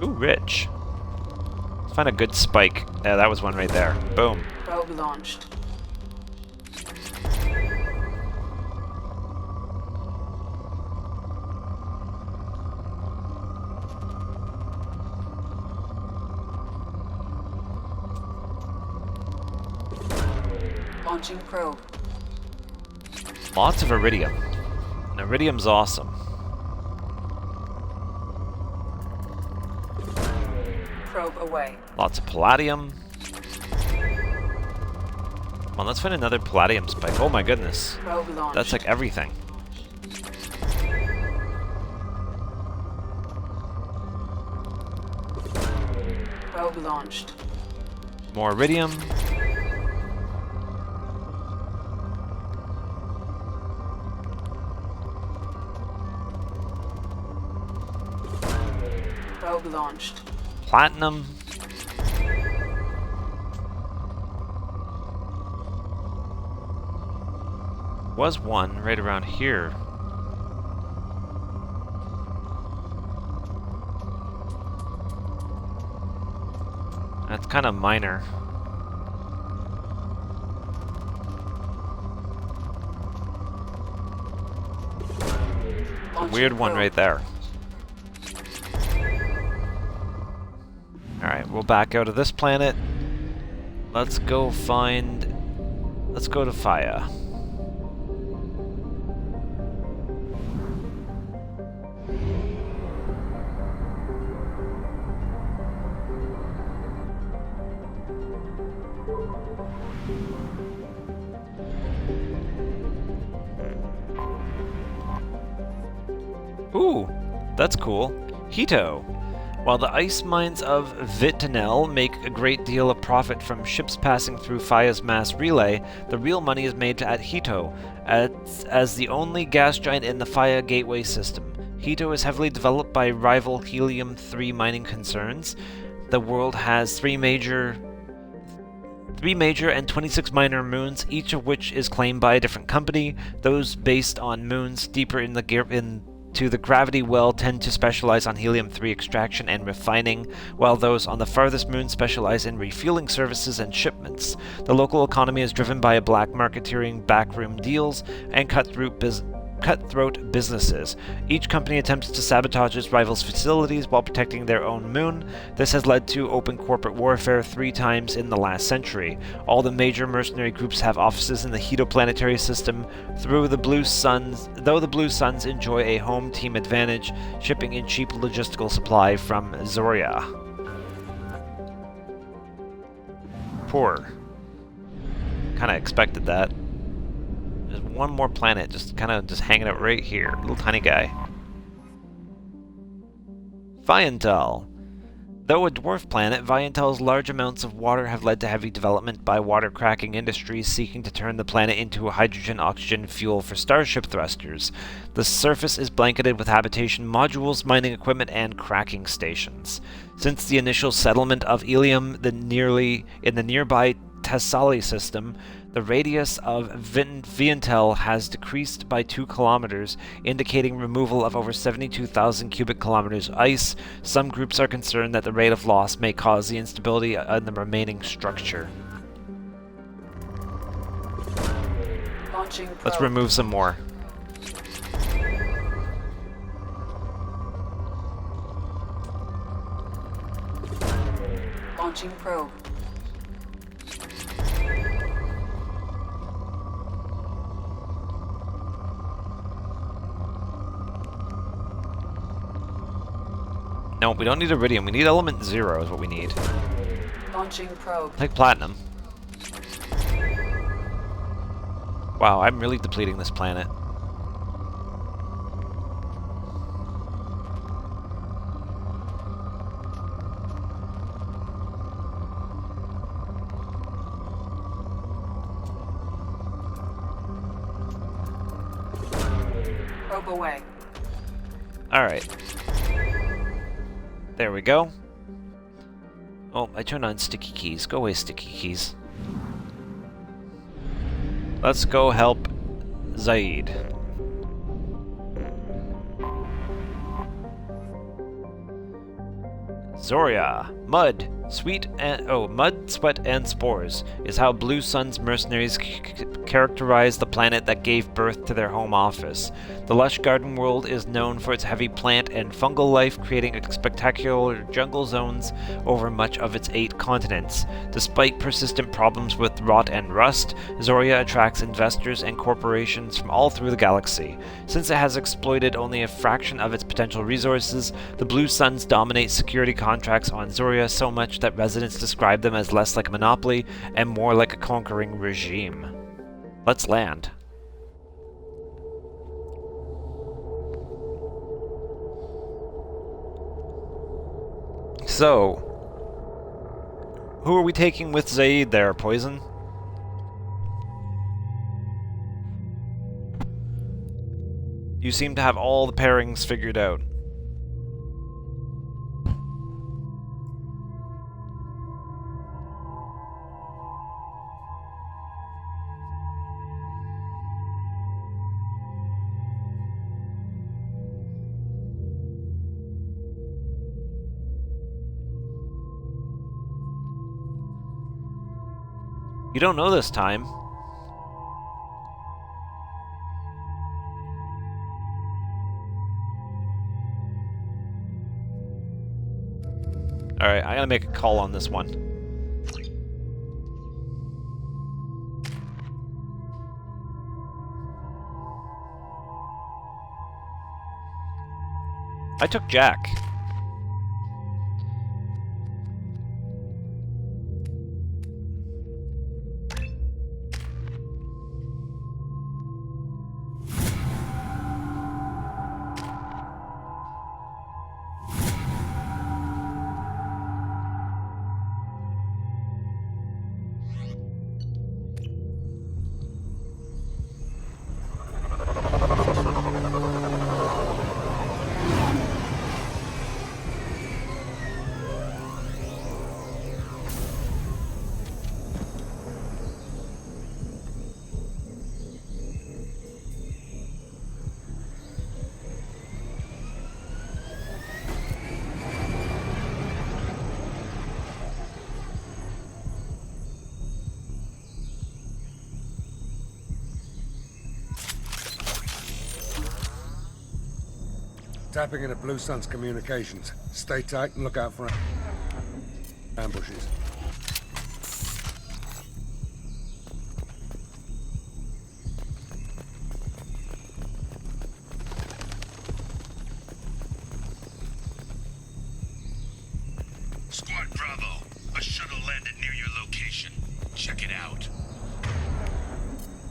Ooh, rich. Let's find a good spike. Yeah, that was one right there. Boom. Probe launched. Launching probe. Lots of iridium. And iridium's awesome. Probe away. Lots of palladium. Come on, let's find another palladium spike. Oh my goodness. Probe launched. That's like everything. Probe launched. More iridium. Probe launched. Platinum. Was one right around here. That's kind of minor. A weird one right there. Alright, we'll back out of this planet. Let's go to Faya. Ooh, that's cool. Hito. While the ice mines of Vitanel make a great deal of profit from ships passing through Faya's mass relay, the real money is made at Hito, as the only gas giant in the Faya gateway system. Hito is heavily developed by rival helium-3 mining concerns. The world has three major and 26 minor moons, each of which is claimed by a different company. Those based on moons deeper into the gravity well tend to specialize on helium-3 extraction and refining, while those on the farthest moon specialize in refueling services and shipments. The local economy is driven by a black marketeering, backroom deals, and cutthroat businesses. Each company attempts to sabotage its rivals' facilities while protecting their own moon. This has led to open corporate warfare 3 times in the last century. All the major mercenary groups have offices in the Hito planetary system, though the Blue Suns enjoy a home team advantage, shipping in cheap logistical supply from Zoria. Poor. Kinda expected that. There's one more planet just hanging out right here. Little tiny guy. Viantel. Though a dwarf planet, Viantel's large amounts of water have led to heavy development by water-cracking industries seeking to turn the planet into a hydrogen-oxygen fuel for starship thrusters. The surface is blanketed with habitation modules, mining equipment, and cracking stations. Since the initial settlement of Ilium in the nearby Tessali system, the radius of Viantel has decreased by 2 kilometers, indicating removal of over 72,000 cubic kilometers of ice. Some groups are concerned that the rate of loss may cause the instability in the remaining structure. Let's remove some more. Launching probe. No, we don't need iridium. We need element 0 is what we need. Launching probe. Take platinum. Wow, I'm really depleting this planet. Probe away. Alright. There we go. Oh, I turned on sticky keys. Go away, sticky keys. Let's go help Zaid. Zoria. Mud, sweat, and spores is how Blue Sun's mercenaries characterize the planet that gave birth to their home office. The lush garden world is known for its heavy plant and fungal life, creating spectacular jungle zones over much of its 8 continents. Despite persistent problems with rot and rust, Zoria attracts investors and corporations from all through the galaxy. Since it has exploited only a fraction of its potential resources, the Blue Suns dominate security contracts on Zoria so much that residents describe them as less like a monopoly and more like a conquering regime. Let's land. So, who are we taking with Zaid there, Poison? You seem to have all the pairings figured out. You don't know this time. Alright, I gotta make a call on this one. I took Jack. Tapping into Blue Sun's communications. Stay tight and look out for ambushes. Squad Bravo, a shuttle landed near your location. Check it out.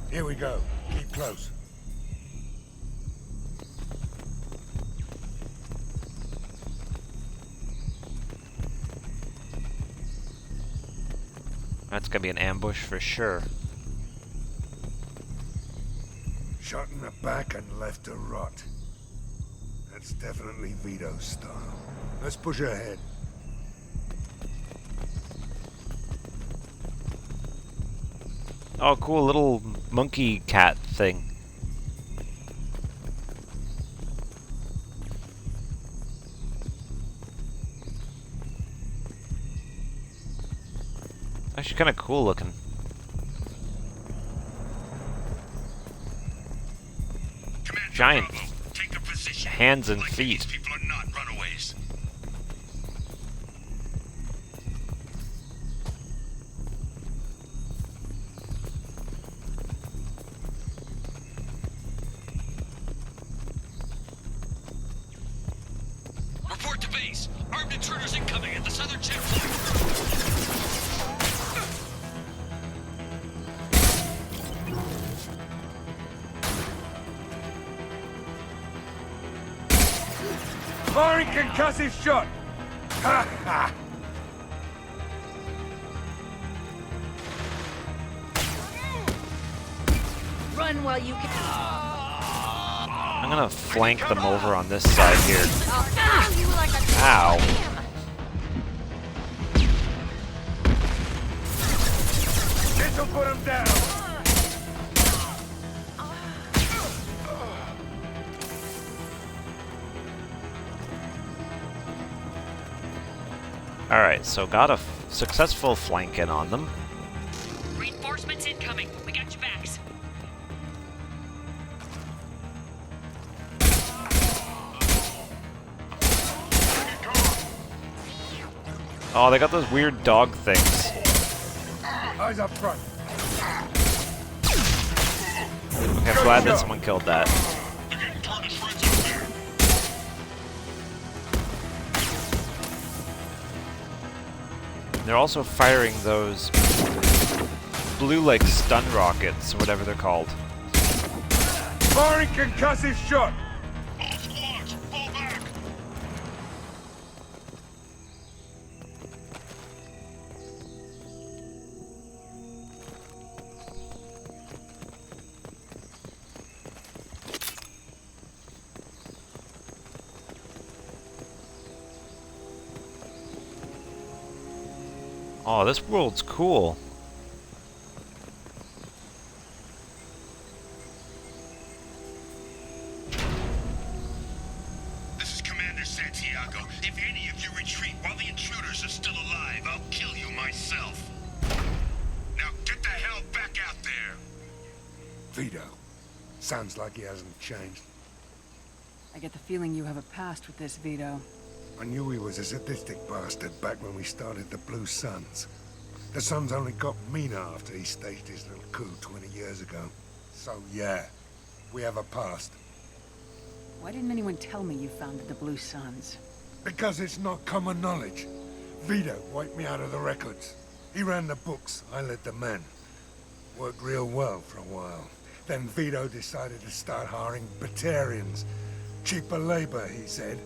Here we go. Keep close. That's gonna be an ambush for sure. Shot in the back and left to rot. That's definitely Vito's style. Let's push ahead. Oh, cool little monkey cat thing. Actually, kind of cool looking. Giant hands and feet. People are not runaways. Report to base. Armed intruders incoming at the southern checkpoint. Firing concussive shot! Ha ha! Run while you can. I'm gonna flank them over on this side here. Ow. This'll put him down! Alright, so got a successful flank in on them. Reinforcements incoming. We got your backs. Oh, they got those weird dog things. Eyes up front. Okay, I'm glad that someone killed that. They're also firing those blue, like, stun rockets, or whatever they're called. Firing concussive shot! Oh, this world's cool. This is Commander Santiago. If any of you retreat while the intruders are still alive, I'll kill you myself. Now get the hell back out there! Vito. Sounds like he hasn't changed. I get the feeling you have a past with this, Vito. I knew he was a sadistic bastard back when we started the Blue Suns. The Suns only got meaner after he staged his little coup 20 years ago. So yeah, we have a past. Why didn't anyone tell me you founded the Blue Suns? Because it's not common knowledge. Vito wiped me out of the records. He ran the books, I led the men. Worked real well for a while. Then Vito decided to start hiring Batarians. Cheaper labor, he said.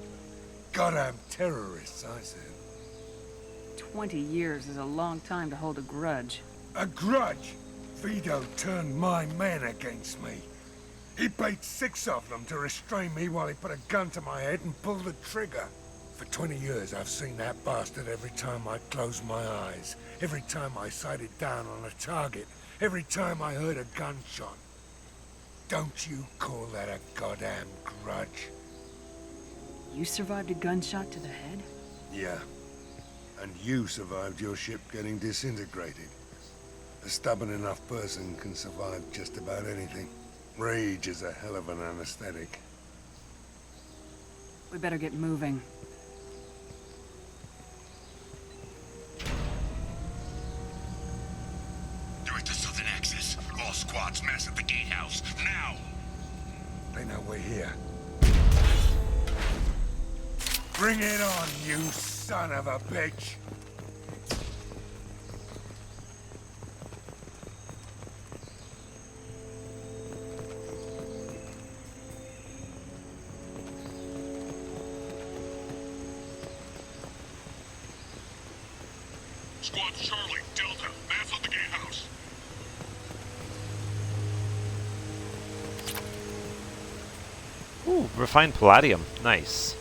Goddamn terrorists, I said. 20 years is a long time to hold a grudge. A grudge? Vito turned my men against me. He paid 6 of them to restrain me while he put a gun to my head and pulled the trigger. For 20 years, I've seen that bastard every time I closed my eyes. Every time I sighted down on a target. Every time I heard a gunshot. Don't you call that a goddamn grudge? You survived a gunshot to the head? Yeah. And you survived your ship getting disintegrated. A stubborn enough person can survive just about anything. Rage is a hell of an anesthetic. We better get moving. Direct to Southern Access. All squads mass at the gatehouse. Now! They know we're here. Bring it on, you son of a bitch! Squad Charlie, Delta, mass on the gatehouse. Ooh, refined palladium. Nice.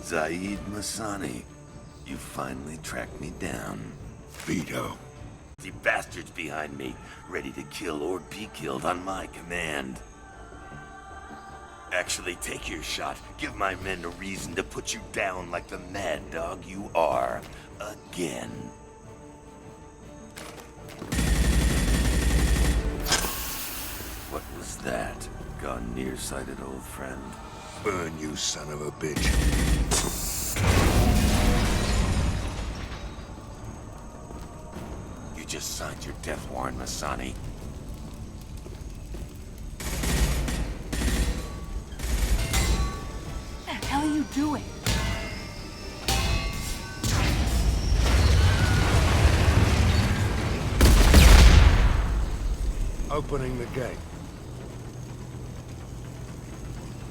Zaid Masani, you finally tracked me down. Vito. The bastards behind me, ready to kill or be killed on my command. Actually, take your shot. Give my men a reason to put you down like the mad dog you are. Again. What was that? Gone nearsighted, old friend. Burn, you son of a bitch. You just signed your death warrant, Masani. What the hell are you doing? Opening the gate.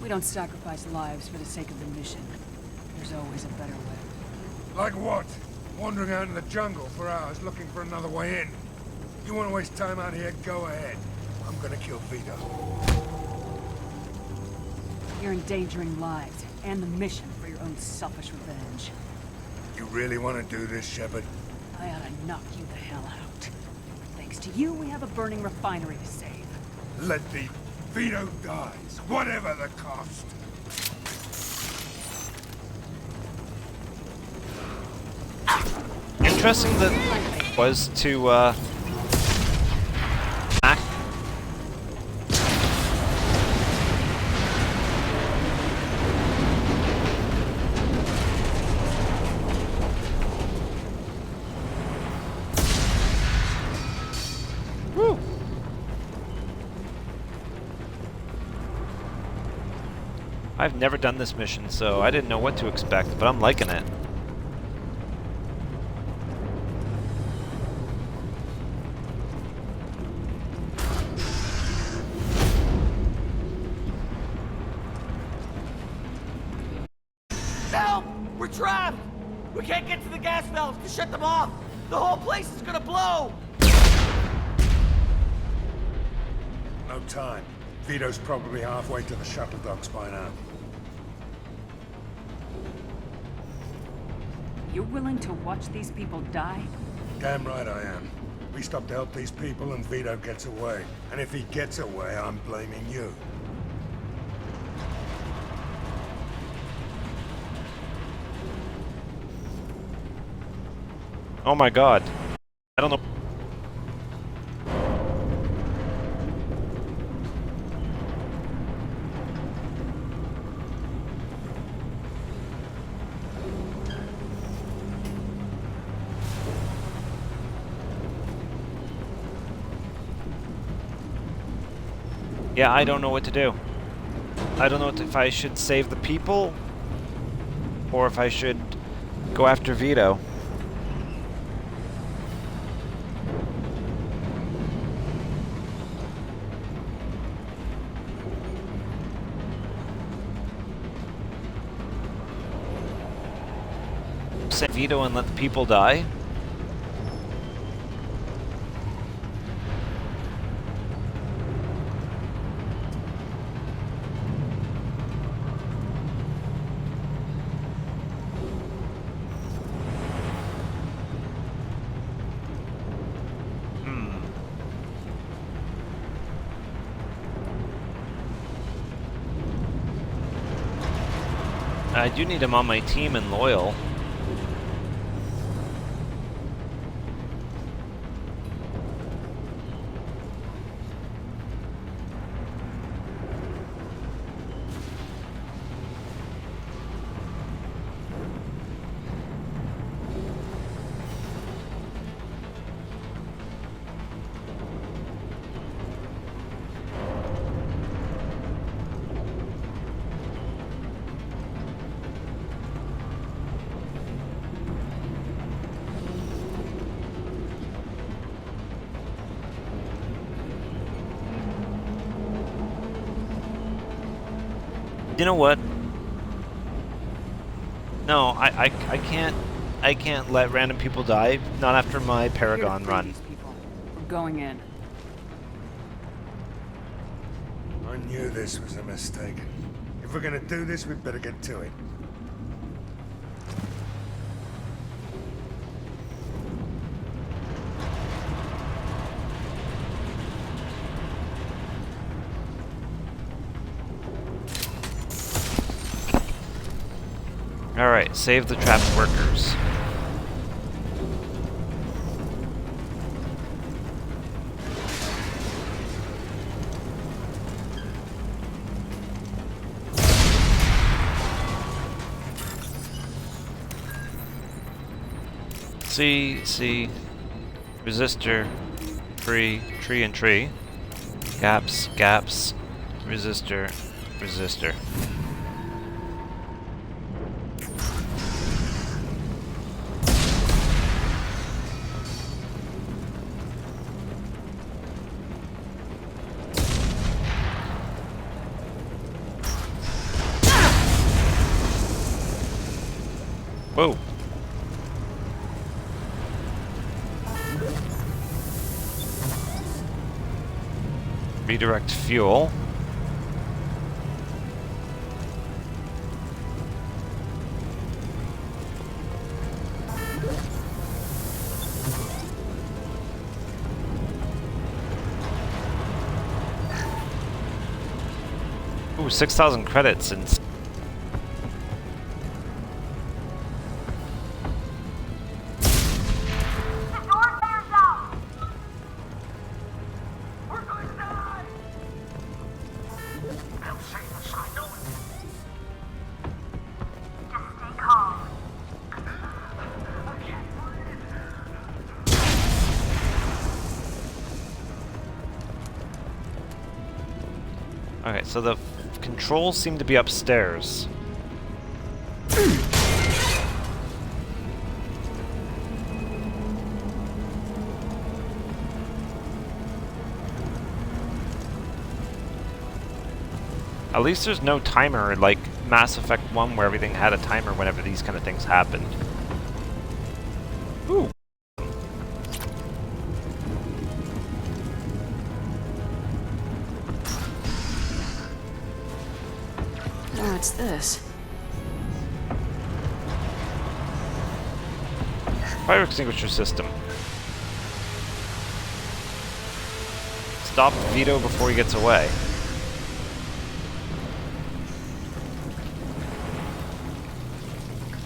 We don't sacrifice lives for the sake of the mission. There's always a better way. Like what? Wandering out in the jungle for hours looking for another way in. You want to waste time out here? Go ahead. I'm gonna kill Vito. You're endangering lives and the mission for your own selfish revenge. You really want to do this, Shepard? I ought to knock you the hell out. Thanks to you, we have a burning refinery to save. Let the Vito dies, whatever the cost. Interesting that was to act. Woo. I've never done this mission, so I didn't know what to expect, but I'm liking it. Help! We're trapped! We can't get to the gas valves to shut them off! The whole place is gonna blow! No time. Vito's probably halfway to the shuttle docks by now. You're willing to watch these people die? Damn right I am. We stop to help these people and Vito gets away. And if he gets away, I'm blaming you. Oh my god. I don't know. Yeah, I don't know what to do. I don't know if I should save the people or if I should go after Vito. Save Vito and let the people die? I do need him on my team and loyal. You know what? No, I can't let random people die. Not after my Paragon run. We're going in. I knew this was a mistake. If we're gonna do this, we'd better get to it. Alright, save the trapped workers. C, resistor, tree, and tree. Gaps, resistor, resistor. Whoa. Redirect fuel. Ooh, 6,000 credits and okay, so the controls seem to be upstairs. At least there's no timer like Mass Effect 1 where everything had a timer whenever these kind of things happened. Ooh. What's this? Fire extinguisher system. Stop Vito before he gets away.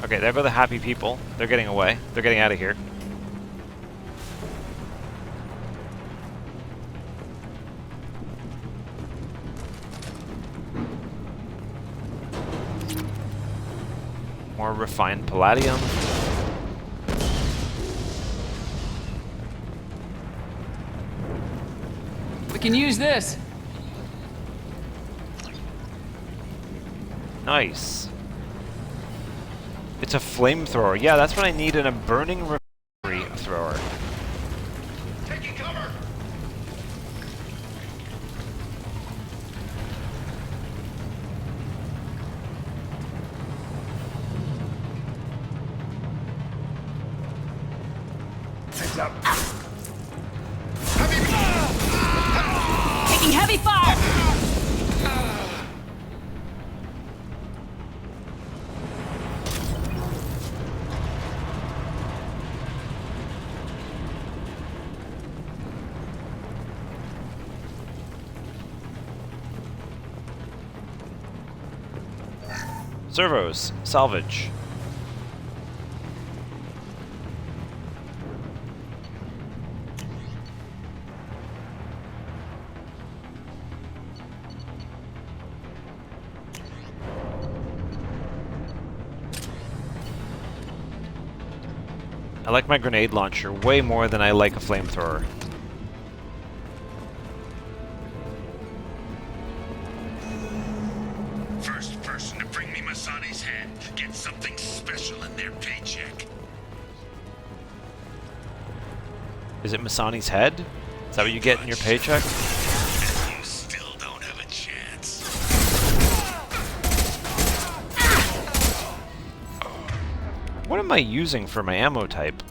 Okay, there go the happy people. They're getting away. They're getting out of here. More refined palladium. We can use this. Nice. It's a flamethrower. Yeah, that's what I need in a burning refinery thrower. Taking cover! Heads up. Taking heavy fire! Servos. Salvage. I like my grenade launcher way more than I like a flamethrower. First person to bring me Masani's head gets something special in their paycheck. Is it Masani's head? Is that what you get in your paycheck? You still don't have a chance. What am I using for my ammo type?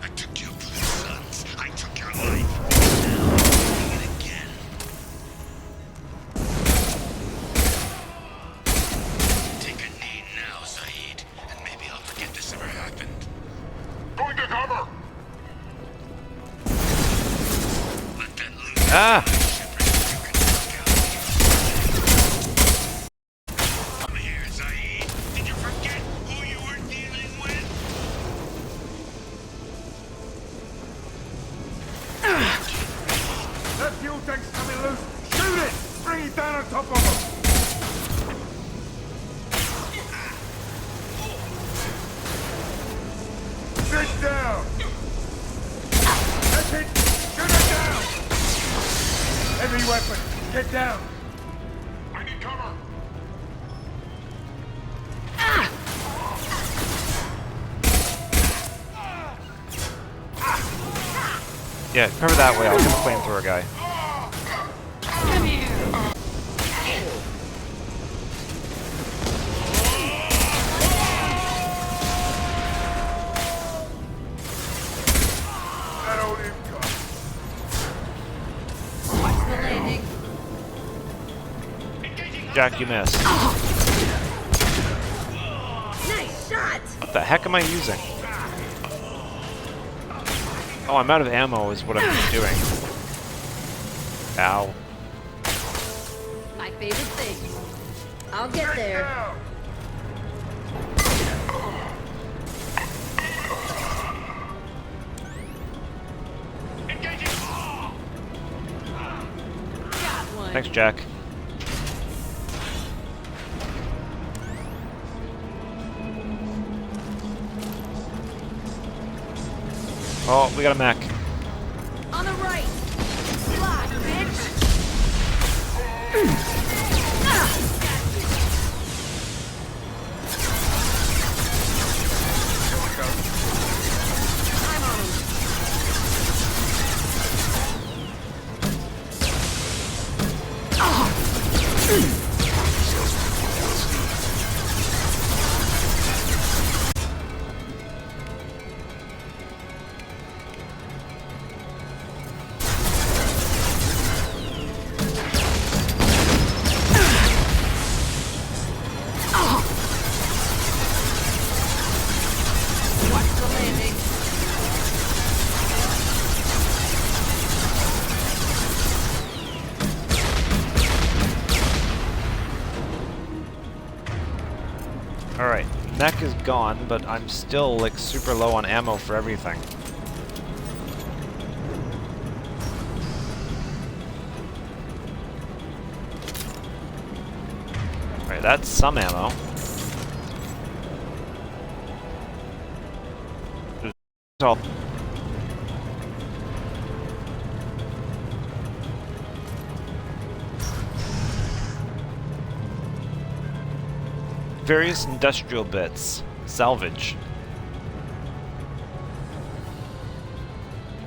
I took your blue sons. I took your life. Now I'm doing it again. Take a knee now, Zaid, and maybe I'll forget this ever happened. Going to cover! Let that loose. Ah! Come here, Zaid. Did you forget who you were dealing with? That fuel tank's coming loose! Shoot it! Bring it down on top of him! Sit down! That's it! Shoot it down! Heavy weapon! Get down! I need cover! Yeah, cover that way. I'll get the flamethrower guy. Come here. That old him gun. Watch the landing. Jack, you missed. Nice shot. What the heck am I using? Oh, I'm out of ammo is what I'm doing. Ow. My favorite thing. I'll get there. Got one. Thanks, Jack. Oh, we got a mech. On the right. Fly, bitch. I'm on him. Watch the landing. Alright, mech is gone, but I'm still like super low on ammo for everything. Alright, that's some ammo. All. Various industrial bits. Salvage.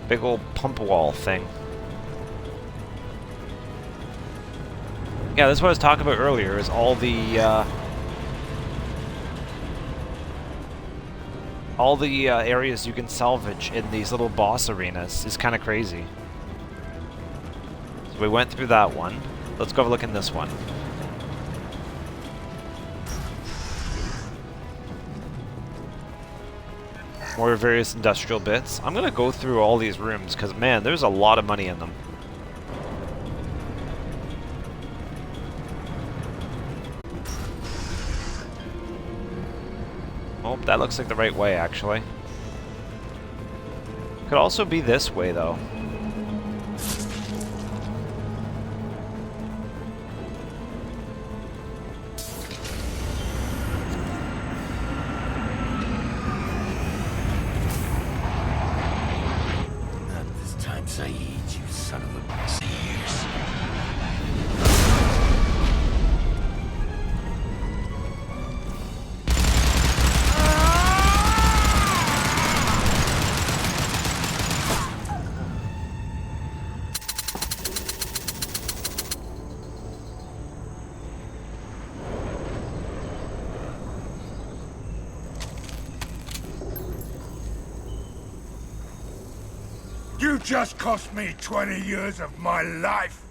Big old pump wall thing. Yeah, that's what I was talking about earlier, is all the areas you can salvage in these little boss arenas is kind of crazy. So we went through that one. Let's go have a look in this one. More various industrial bits. I'm gonna go through all these rooms because, man, there's a lot of money in them. Oh, that looks like the right way, actually. Could also be this way, though. Not this time, Saeed, you son of a bitch. You just cost me 20 years of my life.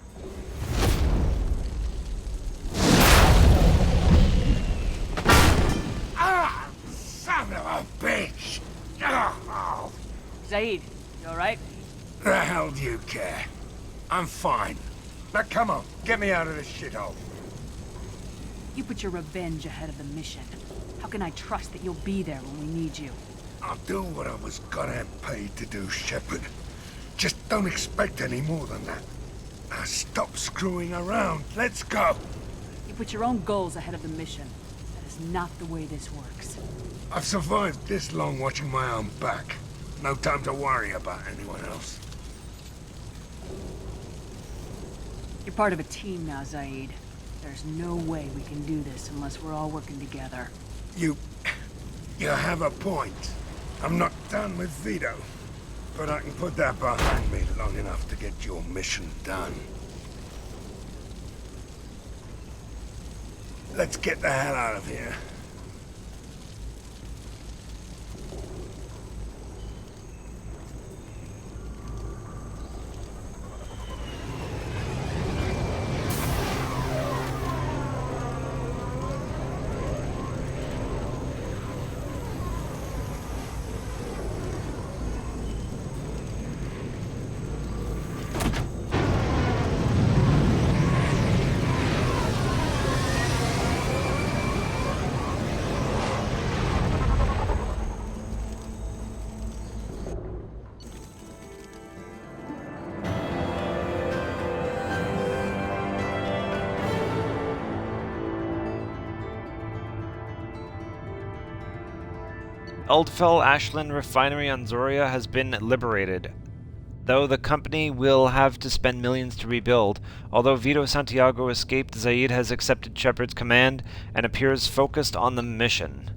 Ah, son of a bitch! Oh. Zaid, you alright? The hell do you care? I'm fine. Now come on, get me out of this shithole. You put your revenge ahead of the mission. How can I trust that you'll be there when we need you? I'll do what I was goddamn paid to do, Shepard. Just don't expect any more than that. Now stop screwing around. Let's go. You put your own goals ahead of the mission. That is not the way this works. I've survived this long watching my own back. No time to worry about anyone else. You're part of a team now, Zaid. There's no way we can do this unless we're all working together. You have a point. I'm not done with Vito. But I can put that behind me long enough to get your mission done. Let's get the hell out of here. Oldfell Ashland refinery on Zoria has been liberated, though the company will have to spend millions to rebuild. Although Vito Santiago escaped, Zaid has accepted Shepard's command and appears focused on the mission.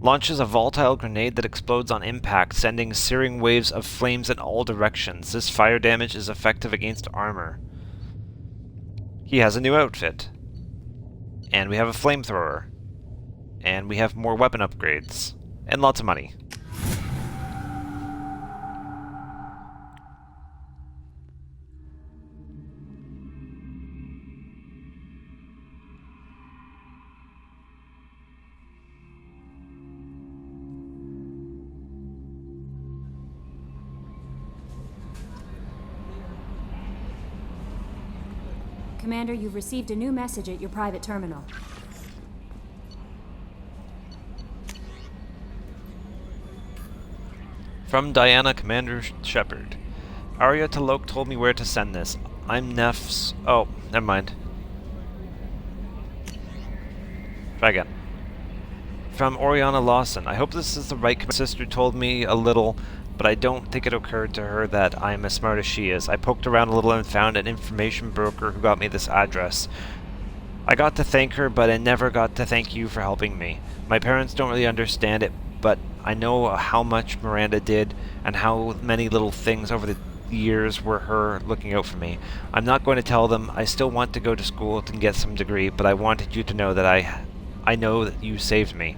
Launches a volatile grenade that explodes on impact, sending searing waves of flames in all directions. This fire damage is effective against armor. He has a new outfit. And we have a flamethrower. And we have more weapon upgrades. And lots of money. Commander, you've received a new message at your private terminal. From Diana, Commander Shepard. Arya Talok told me where to send this. I'm Nef's... Oh, never mind. Try again. From Oriana Lawson. I hope this is the right... My sister told me a little, but I don't think it occurred to her that I'm as smart as she is. I poked around a little and found an information broker who got me this address. I got to thank her, but I never got to thank you for helping me. My parents don't really understand it, but I know how much Miranda did and how many little things over the years were her looking out for me. I'm not going to tell them. I still want to go to school and get some degree, but I wanted you to know that I know that you saved me.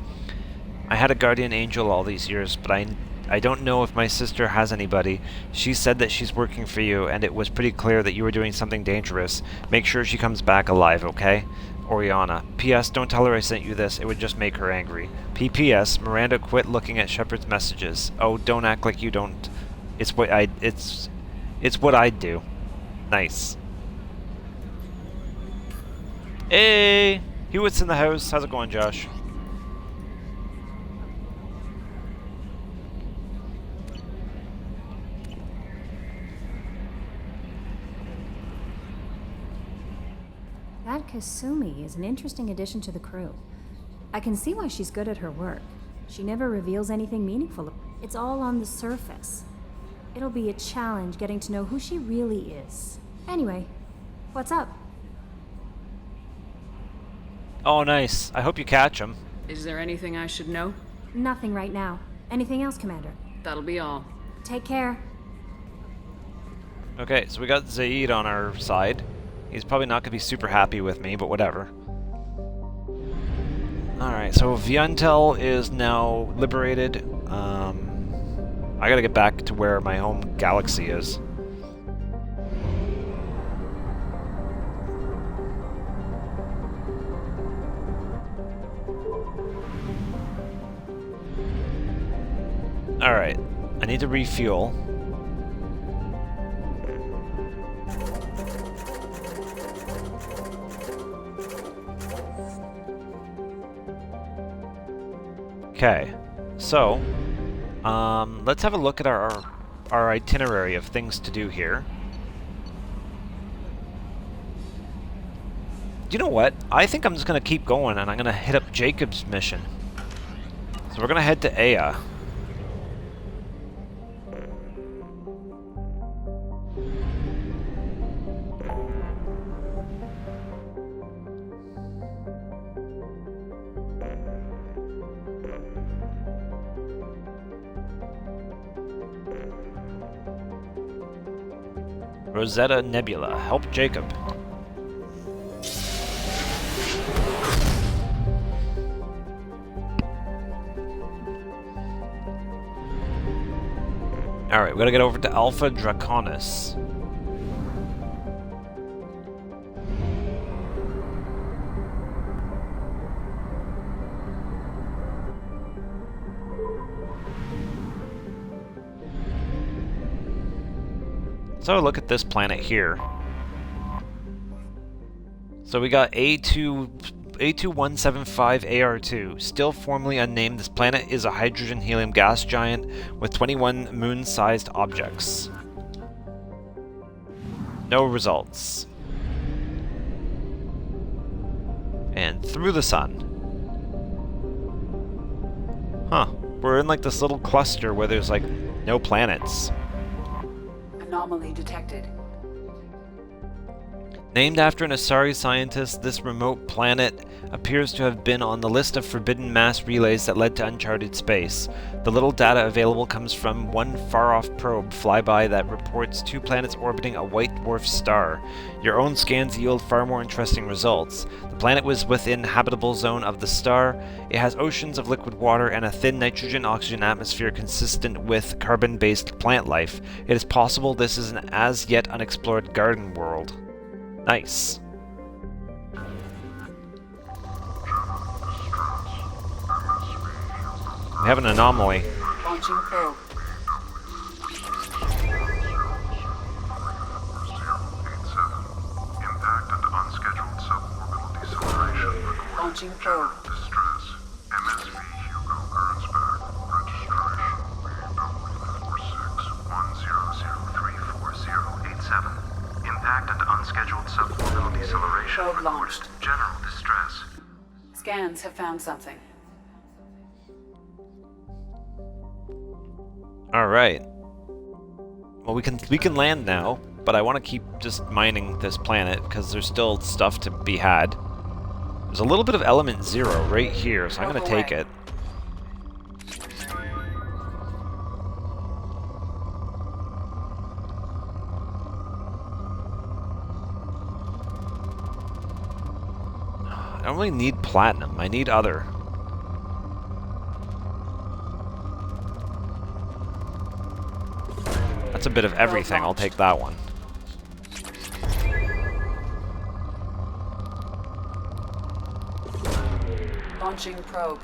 I had a guardian angel all these years, but I don't know if my sister has anybody. She said that she's working for you, and it was pretty clear that you were doing something dangerous. Make sure she comes back alive, okay? Oriana. P.S. Don't tell her I sent you this. It would just make her angry. P.P.S. Miranda quit looking at Shepard's messages. Oh, don't act like you don't. It's what I'd do. Nice. Hey! Hewitt's in the house. How's it going, Josh? Kasumi is an interesting addition to the crew. I can see why she's good at her work. She never reveals anything meaningful. It's all on the surface. It'll be a challenge getting to know who she really is. Anyway, what's up? Oh, nice. I hope you catch him. Is there anything I should know? Nothing right now. Anything else, Commander? That'll be all. Take care. Okay, so we got Zaid on our side. He's probably not going to be super happy with me, but whatever. Alright, so Viantel is now liberated. I gotta get back to where my home galaxy is. Alright, I need to refuel. Okay, so let's have a look at our itinerary of things to do here. You know what? I think I'm just gonna keep going and I'm gonna hit up Jacob's mission. So we're gonna head to Aya. Rosetta Nebula. Help Jacob. Alright, we gotta get over to Alpha Draconis. So look at this planet here. So we got A2175AR2. Still formerly unnamed, this planet is a hydrogen-helium gas giant with 21 moon-sized objects. No results. And through the sun. Huh. We're in like this little cluster where there's like no planets. Anomaly detected. Named after an Asari scientist, this remote planet appears to have been on the list of forbidden mass relays that led to uncharted space. The little data available comes from one far-off probe flyby that reports 2 planets orbiting a white dwarf star. Your own scans yield far more interesting results. The planet was within habitable zone of the star. It has oceans of liquid water and a thin nitrogen-oxygen atmosphere consistent with carbon-based plant life. It is possible this is an as-yet unexplored garden world. Nice. We have an anomaly. Launching probe. Impact and unscheduled suborbital deceleration. Launching probe. Distress. MSV Hugo Gernsback. Registration. BW4610034087. Impact and unscheduled suborbital deceleration. Probe launched. General distress. Scans have found something. All right. Well, we can land now, but I want to keep just mining this planet because there's still stuff to be had. There's a little bit of element 0 right here, so I'm going to take it. I don't really need platinum. I need other. That's a bit of everything. I'll take that one. Launching probe.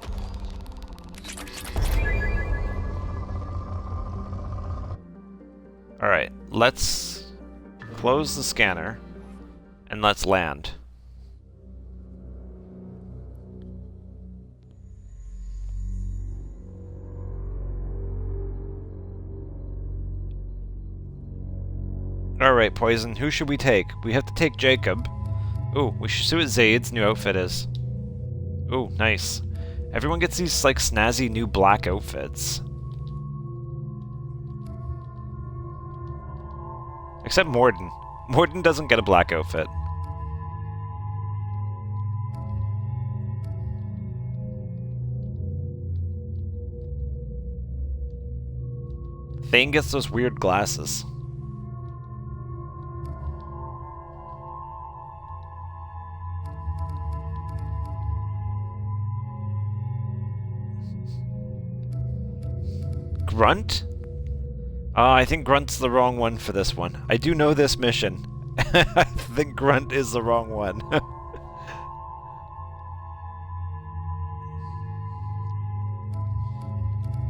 Alright, let's close the scanner and let's land. Alright, Poison, who should we take? We have to take Jacob. Ooh, we should see what Zaid's new outfit is. Ooh, nice. Everyone gets these, like, snazzy new black outfits. Except Morden. Morden doesn't get a black outfit. Thane gets those weird glasses. Grunt? I think Grunt's the wrong one for this one. I do know this mission. I think Grunt is the wrong one.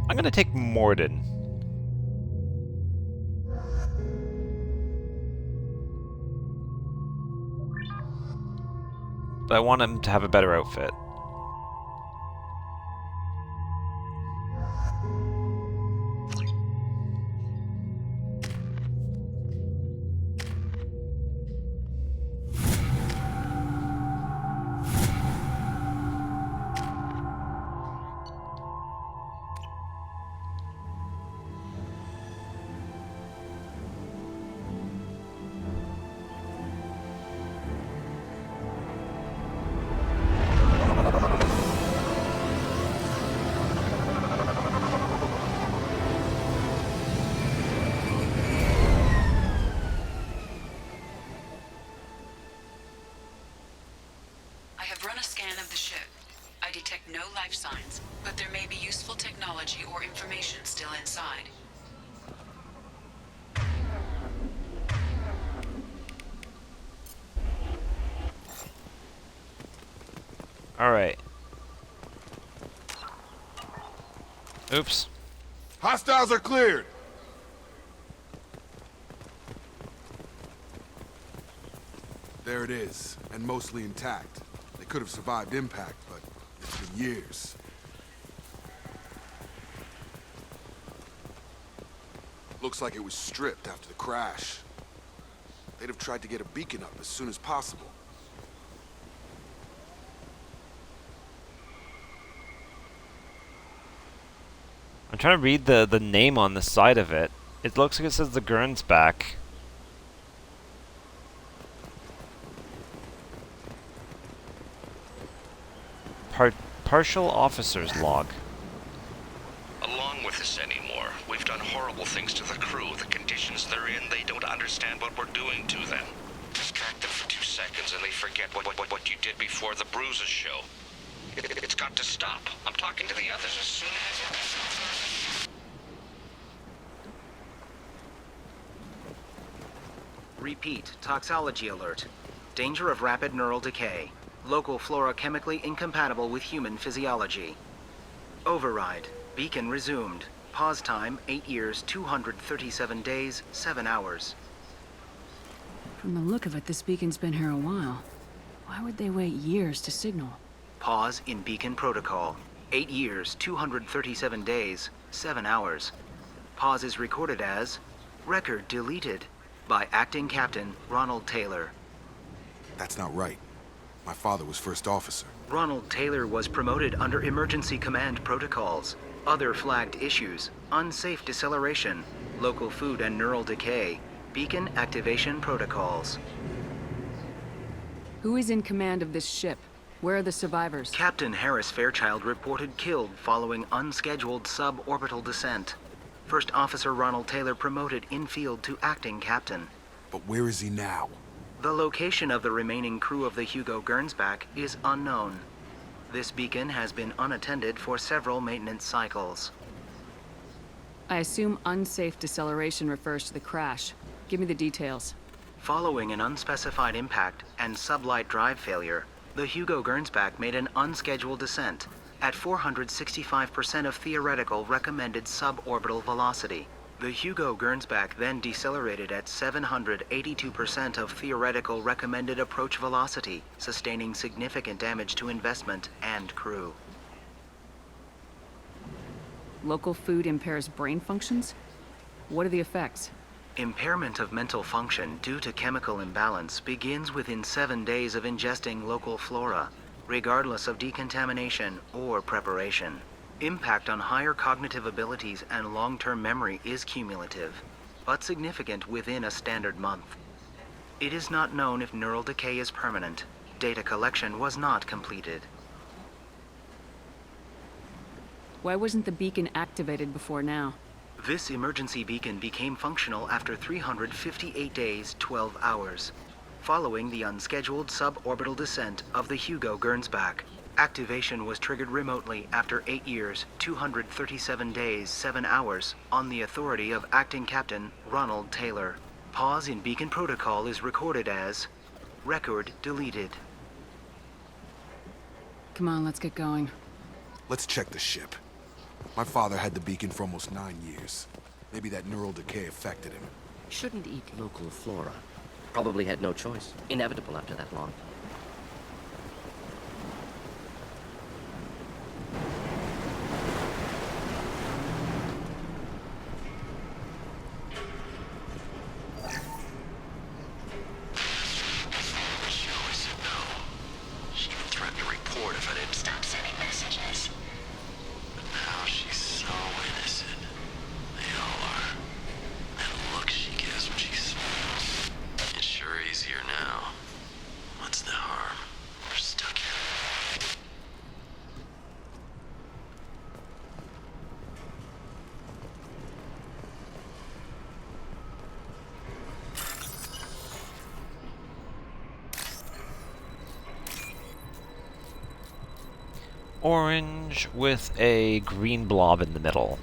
I'm gonna take Morden. But I want him to have a better outfit. I detect no life signs, but there may be useful technology or information still inside. Alright. Oops. Hostiles are cleared! There it is, and mostly intact. They could have survived impact, but it's been years. Looks like it was stripped after the crash. They'd have tried to get a beacon up as soon as possible. I'm trying to read the name on the side of it. It looks like it says the Gurn's back. Partial officer's log. Along with this anymore. We've done horrible things to the crew. The conditions they're in, they don't understand what we're doing to them. Distract them for 2 seconds and they forget what you did before the bruises show. It's got to stop. I'm talking to the others as soon as... Repeat, toxology alert. Danger of rapid neural decay. Local flora chemically incompatible with human physiology. Override. Beacon resumed. Pause time 8 years, 237 days, 7 hours. From the look of it, this beacon's been here a while. Why would they wait years to signal? Pause in beacon protocol. 8 years, 237 days, 7 hours. Pause is recorded as record deleted by Acting Captain Ronald Taylor. That's not right. My father was first officer. Ronald Taylor was promoted under emergency command protocols. Other flagged issues: unsafe deceleration, local food and neural decay, beacon activation protocols. Who is in command of this ship? Where are the survivors? Captain Harris Fairchild reported killed following unscheduled suborbital descent. First Officer Ronald Taylor promoted in-field to acting captain. But where is he now? The location of the remaining crew of the Hugo Gernsback is unknown. This beacon has been unattended for several maintenance cycles. I assume unsafe deceleration refers to the crash. Give me the details. Following an unspecified impact and sublight drive failure, the Hugo Gernsback made an unscheduled descent at 465% of theoretical recommended suborbital velocity. The Hugo Gernsback then decelerated at 782% of theoretical recommended approach velocity, sustaining significant damage to investment and crew. Local food impairs brain functions? What are the effects? Impairment of mental function due to chemical imbalance begins within 7 days of ingesting local flora, regardless of decontamination or preparation. Impact on higher cognitive abilities and long-term memory is cumulative, but significant within a standard month. It is not known if neural decay is permanent. Data collection was not completed. Why wasn't the beacon activated before now? This emergency beacon became functional after 358 days, 12 hours, following the unscheduled suborbital descent of the Hugo Gernsback. Activation was triggered remotely after 8 years, 237 days, 7 hours, on the authority of Acting Captain Ronald Taylor. Pause in beacon protocol is recorded as record deleted. Come on, let's get going. Let's check the ship. My father had the beacon for almost 9 years. Maybe that neural decay affected him. Shouldn't eat local flora. Probably had no choice. Inevitable after that long. Orange with a green blob in the middle.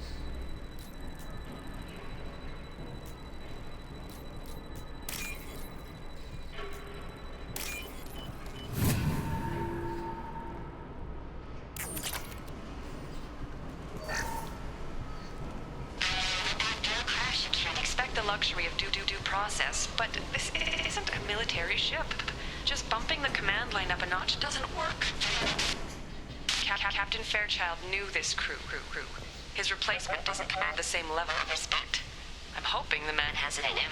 Expect the luxury of due process, but this isn't a military ship. Just bumping the command line up a notch doesn't work. Captain Fairchild knew this crew. His replacement doesn't command the same level of respect. I'm hoping the man has it in him.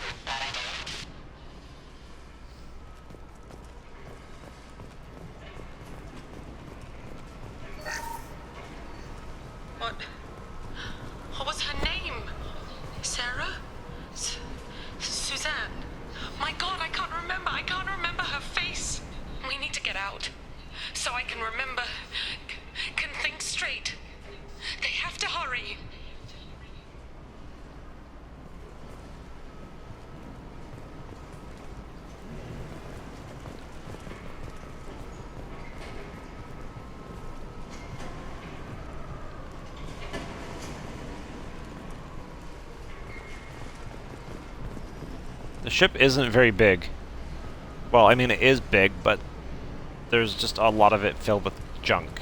What was her name? Sarah? Suzanne? My God, I can't remember her face. We need to get out. So I can remember, can think straight. They have to hurry. The ship isn't very big. Well, I mean, it is big, but there's just a lot of it filled with junk.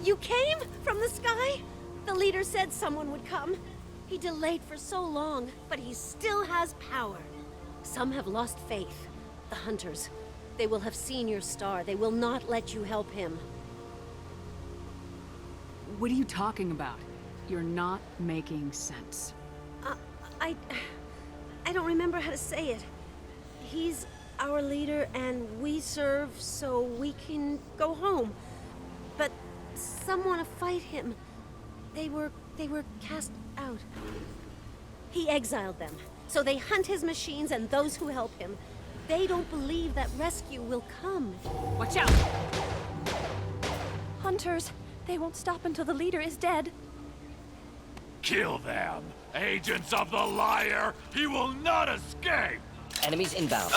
You came from the sky? The leader said someone would come. He delayed for so long, but he still has power. Some have lost faith. The hunters. They will have seen your star. They will not let you help him. What are you talking about? You're not making sense. I don't remember how to say it. He's our leader and we serve so we can go home. But some want to fight him. They were cast out. He exiled them, so they hunt his machines and those who help him. They don't believe that rescue will come. Watch out! Hunters, they won't stop until the leader is dead. Kill them! Agents of the liar! He will not escape! Enemies inbound.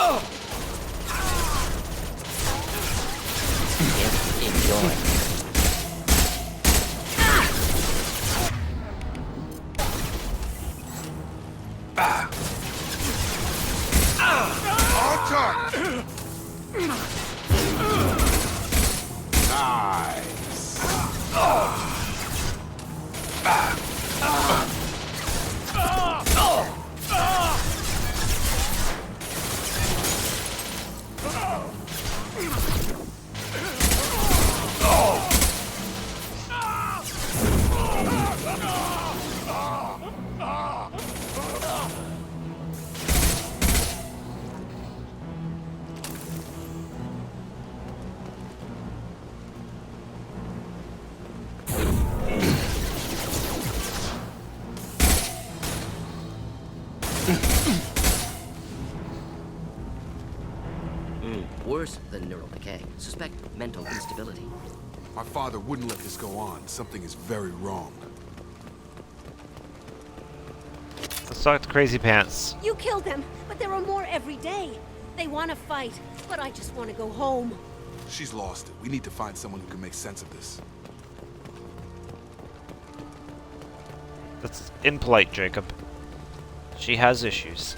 Enjoy. On target! Worse than neural decay. Suspect mental instability. My father wouldn't let this go on. Something is very wrong. Let's talk to Crazy Pants. You killed them, but there are more every day. They want to fight, but I just want to go home. She's lost it. We need to find someone who can make sense of this. That's impolite, Jacob. She has issues.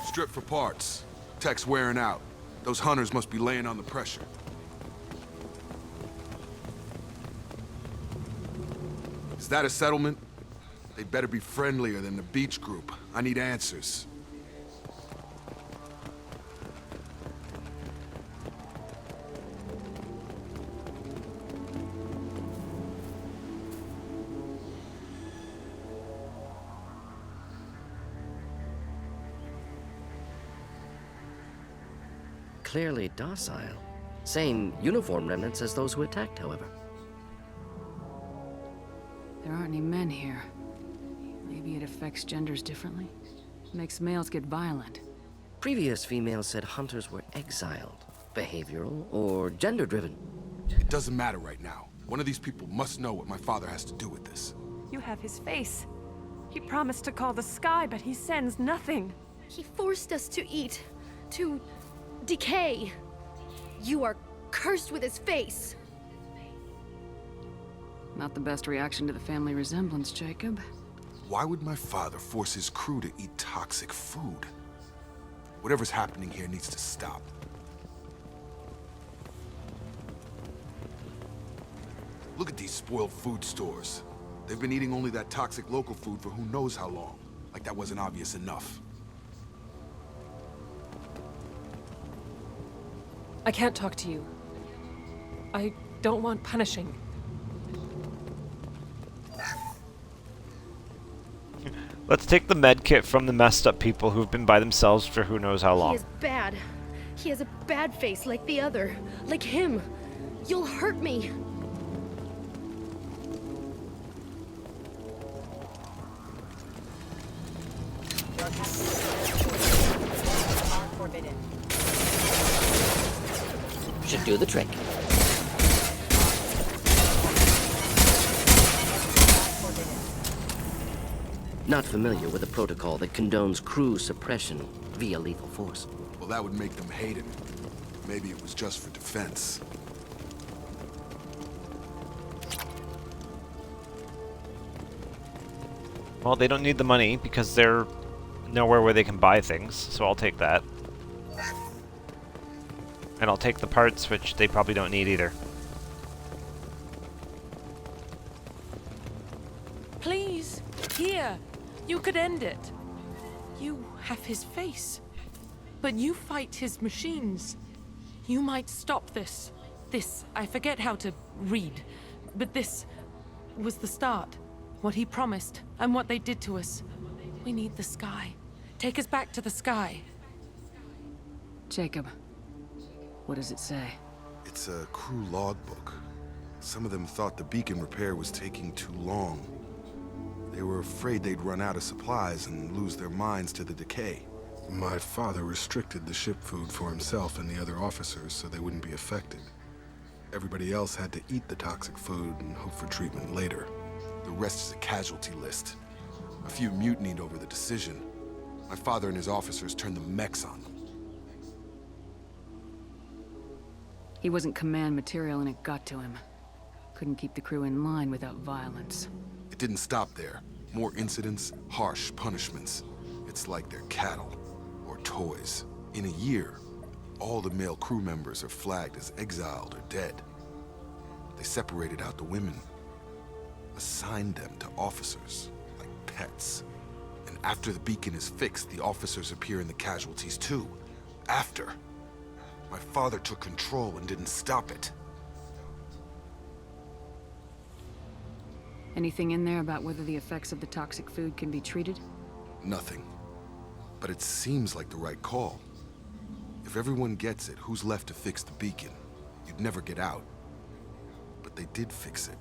Strip for parts. Tech's wearing out. Those hunters must be laying on the pressure. Is that a settlement? They better be friendlier than the beach group. I need answers. Clearly docile. Same uniform remnants as those who attacked, however. There aren't any men here. Maybe it affects genders differently. Makes males get violent. Previous females said hunters were exiled, behavioral, or gender-driven. It doesn't matter right now. One of these people must know what my father has to do with this. You have his face. He promised to call the sky, but he sends nothing. He forced us to eat, to decay. You are cursed with his face. Not the best reaction to the family resemblance, Jacob. Why would my father force his crew to eat toxic food? Whatever's happening here needs to stop. Look at these spoiled food stores. They've been eating only that toxic local food for who knows how long. Like that wasn't obvious enough. I can't talk to you. I don't want punishing. Let's take the med kit from the messed up people who've been by themselves for who knows how long. He is bad. He has a bad face like the other. Like him. You'll hurt me. Should do the trick. Not familiar with a protocol that condones crew suppression via lethal force. Well, that would make them hate it. Maybe it was just for defense. Well, they don't need the money because they're nowhere where they can buy things, so I'll take that. And I'll take the parts, which they probably don't need either. Please, here. You could end it. You have his face. But you fight his machines. You might stop this. This, I forget how to read. But this was the start. What he promised, and what they did to us. We need the sky. Take us back to the sky. Jacob, what does it say? It's a crew logbook. Some of them thought the beacon repair was taking too long. They were afraid they'd run out of supplies and lose their minds to the decay. My father restricted the ship food for himself and the other officers so they wouldn't be affected. Everybody else had to eat the toxic food and hope for treatment later. The rest is a casualty list. A few mutinied over the decision. My father and his officers turned the mechs on them. He wasn't command material and it got to him. couldn't keep the crew in line without violence. It didn't stop there. More incidents, harsh punishments. It's like they're cattle or toys. In a year, all the male crew members are flagged as exiled or dead. They separated out the women, assigned them to officers like pets. And after the beacon is fixed, the officers appear in the casualties too. After. My father took control and didn't stop it. Anything in there about whether the effects of the toxic food can be treated? Nothing. But it seems like the right call. If everyone gets it, who's left to fix the beacon? You'd never get out. But they did fix it.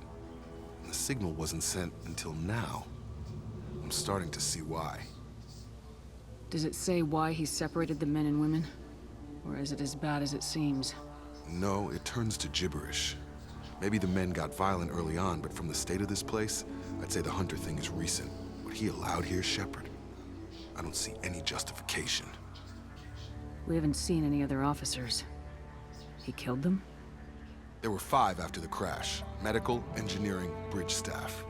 And the signal wasn't sent until now. I'm starting to see why. Does it say why he separated the men and women? Or is it as bad as it seems? No, it turns to gibberish. Maybe the men got violent early on, but from the state of this place, I'd say the Hunter thing is recent. What he allowed here, Shepard, I don't see any justification. We haven't seen any other officers. He killed them? There were 5 after the crash. Medical, engineering, bridge staff.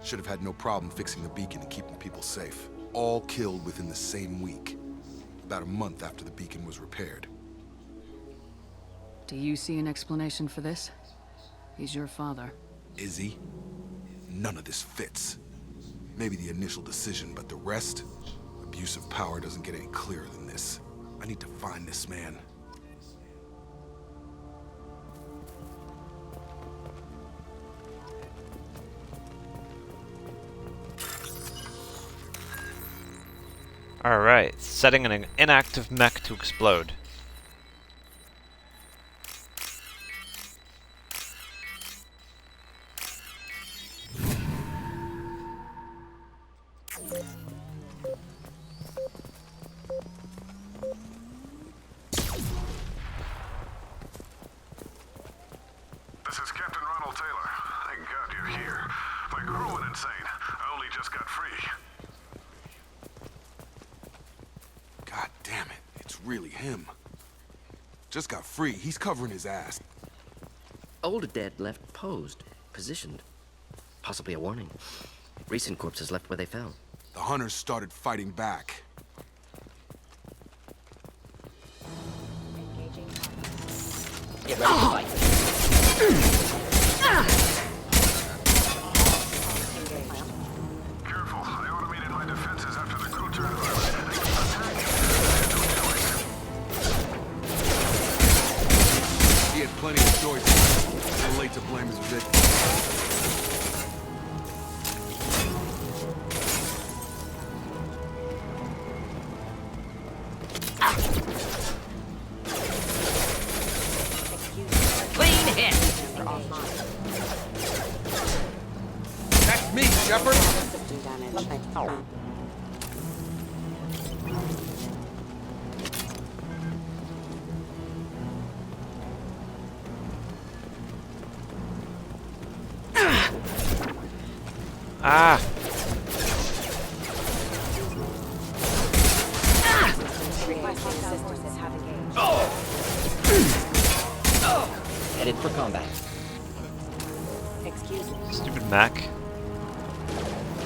Should have had no problem fixing the beacon and keeping people safe. All killed within the same week. About a month after the beacon was repaired. Do you see an explanation for this? He's your father. Is he? None of this fits. Maybe the initial decision, but the rest? Abuse of power doesn't get any clearer than this. I need to find this man. Alright, setting an inactive mech to explode. This is Captain Ronald Taylor. Thank God you're here. My crew went insane. I only just got free. God damn it, it's really him. Just got free, he's covering his ass. Old dead left posed, positioned. Possibly a warning. Recent corpses left where they fell. The hunters started fighting back. Get ready to fight. Careful, I automated my defenses after the crew turned around. He had plenty of choices. Too late to blame his victim. Clean hit! That's me, Shepard! Ah! Headed for combat. Excuse me. Stupid mech.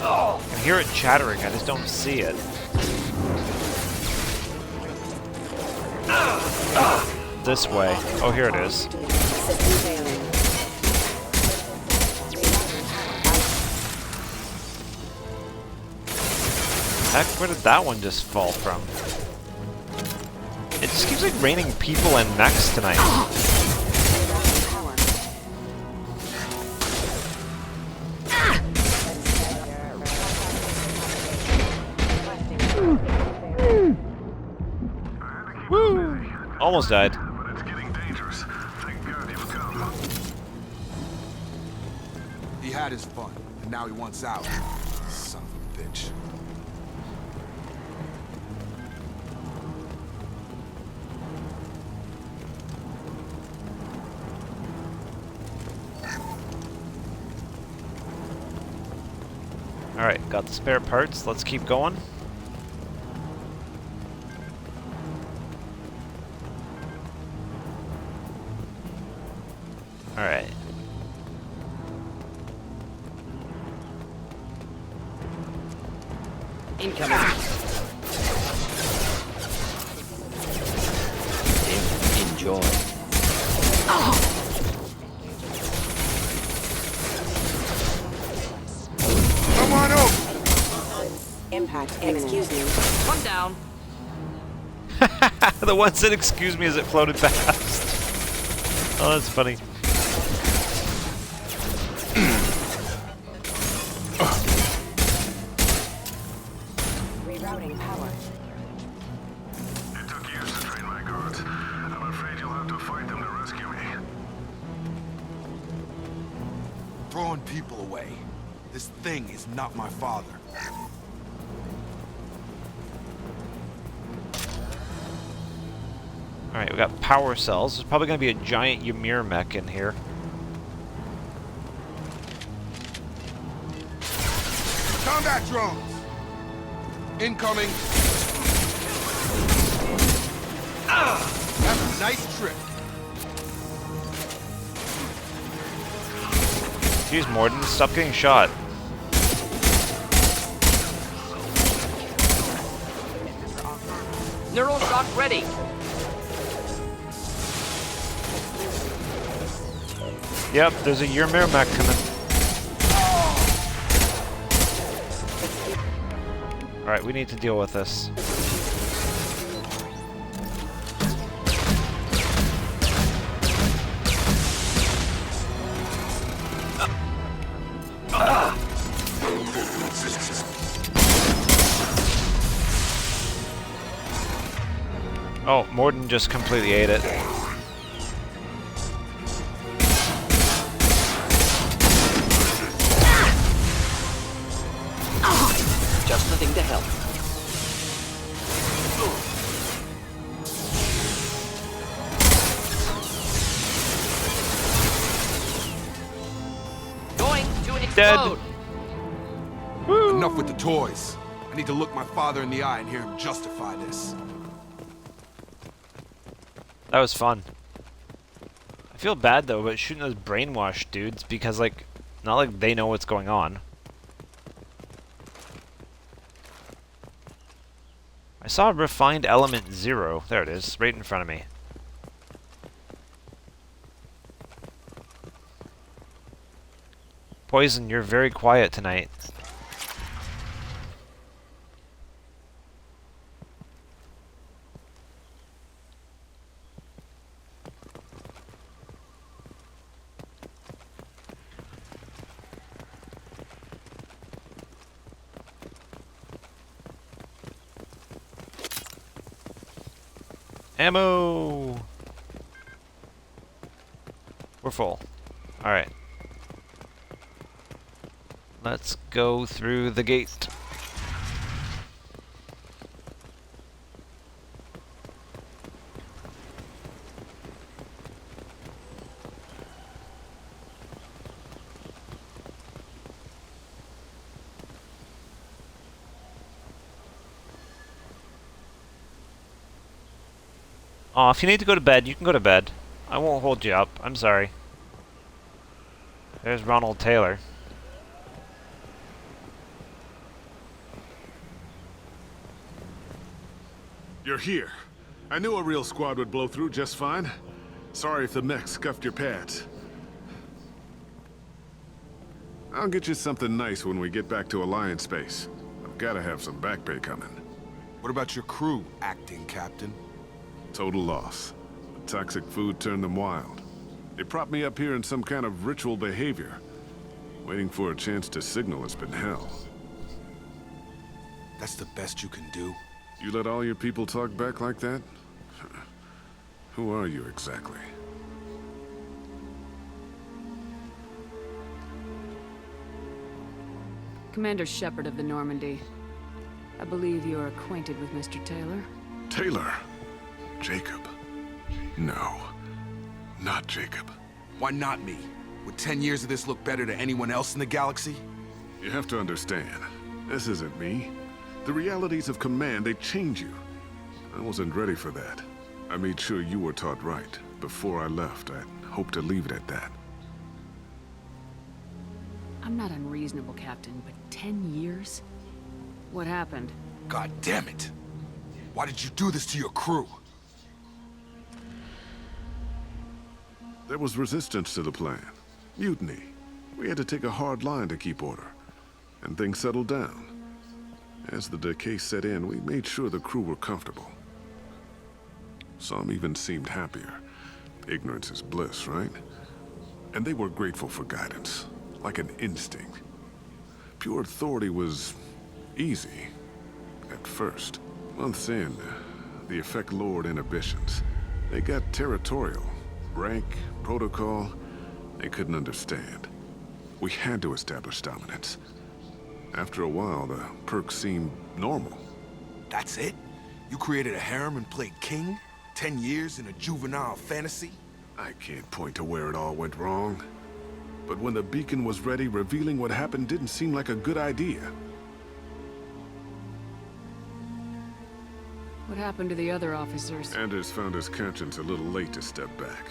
I can hear it chattering, I just don't see it. This way. Oh, here it is. Heck, where did that one just fall from? It just keeps like raining people and mechs tonight. Woo! Almost died. But it's getting dangerous. Thank God you've come. He had his fun, and now he wants out. Son of a bitch. Alright, got the spare parts. Let's keep going. Alright. Incoming. Enjoy. Come on over. Impact. Excuse me. One down. The one said excuse me as it floated past. Oh, that's funny. Rerouting power. It took years to train my guards. I'm afraid you'll have to fight them to rescue me. Throwing people away. This thing is not my father. Alright, we got power cells. There's probably going to be a giant Ymir mech in here. Combat drones! Incoming! That's a nice trick. Jeez, Morden, stop getting shot. Neural shock ready. Yep, there's a Ymir mech coming. Alright, we need to deal with this. Oh, Morden just completely ate it. Just the thing to help. Going to explode. Dead. Enough with the toys. I need to look my father in the eye and hear him justify this. That was fun. I feel bad though about shooting those brainwashed dudes because, like, not like they know what's going on. I saw refined element 0. There it is, right in front of me. Poison, you're very quiet tonight. Ammo! We're full. Alright. Let's go through the gate. Aw, if you need to go to bed, you can go to bed. I won't hold you up. I'm sorry. There's Ronald Taylor. You're here. I knew a real squad would blow through just fine. Sorry if the mech scuffed your pads. I'll get you something nice when we get back to Alliance space. I've gotta have some back pay coming. What about your crew, acting captain? Total loss. The toxic food turned them wild. They propped me up here in some kind of ritual behavior. Waiting for a chance to signal has been hell. That's the best you can do? You let all your people talk back like that? Who are you exactly? Commander Shepard of the Normandy. I believe you are acquainted with Mr. Taylor. Taylor? Jacob? No. Not Jacob. Why not me? Would 10 years of this look better to anyone else in the galaxy? You have to understand, this isn't me. The realities of command, they change you. I wasn't ready for that. I made sure you were taught right. Before I left, I hoped to leave it at that. I'm not unreasonable, Captain, but 10 years? What happened? God damn it! Why did you do this to your crew? There was resistance to the plan. Mutiny. We had to take a hard line to keep order. And things settled down. As the decay set in, we made sure the crew were comfortable. Some even seemed happier. Ignorance is bliss, right? And they were grateful for guidance, like an instinct. Pure authority was easy, at first. Months in, the effect lowered inhibitions. They got territorial. Rank, protocol, they couldn't understand. We had to establish dominance. After a while, the perks seemed normal. That's it? You created a harem and played king? 10 years in a juvenile fantasy? I can't point to where it all went wrong. But when the beacon was ready, revealing what happened didn't seem like a good idea. What happened to the other officers? Anders found his conscience a little late to step back.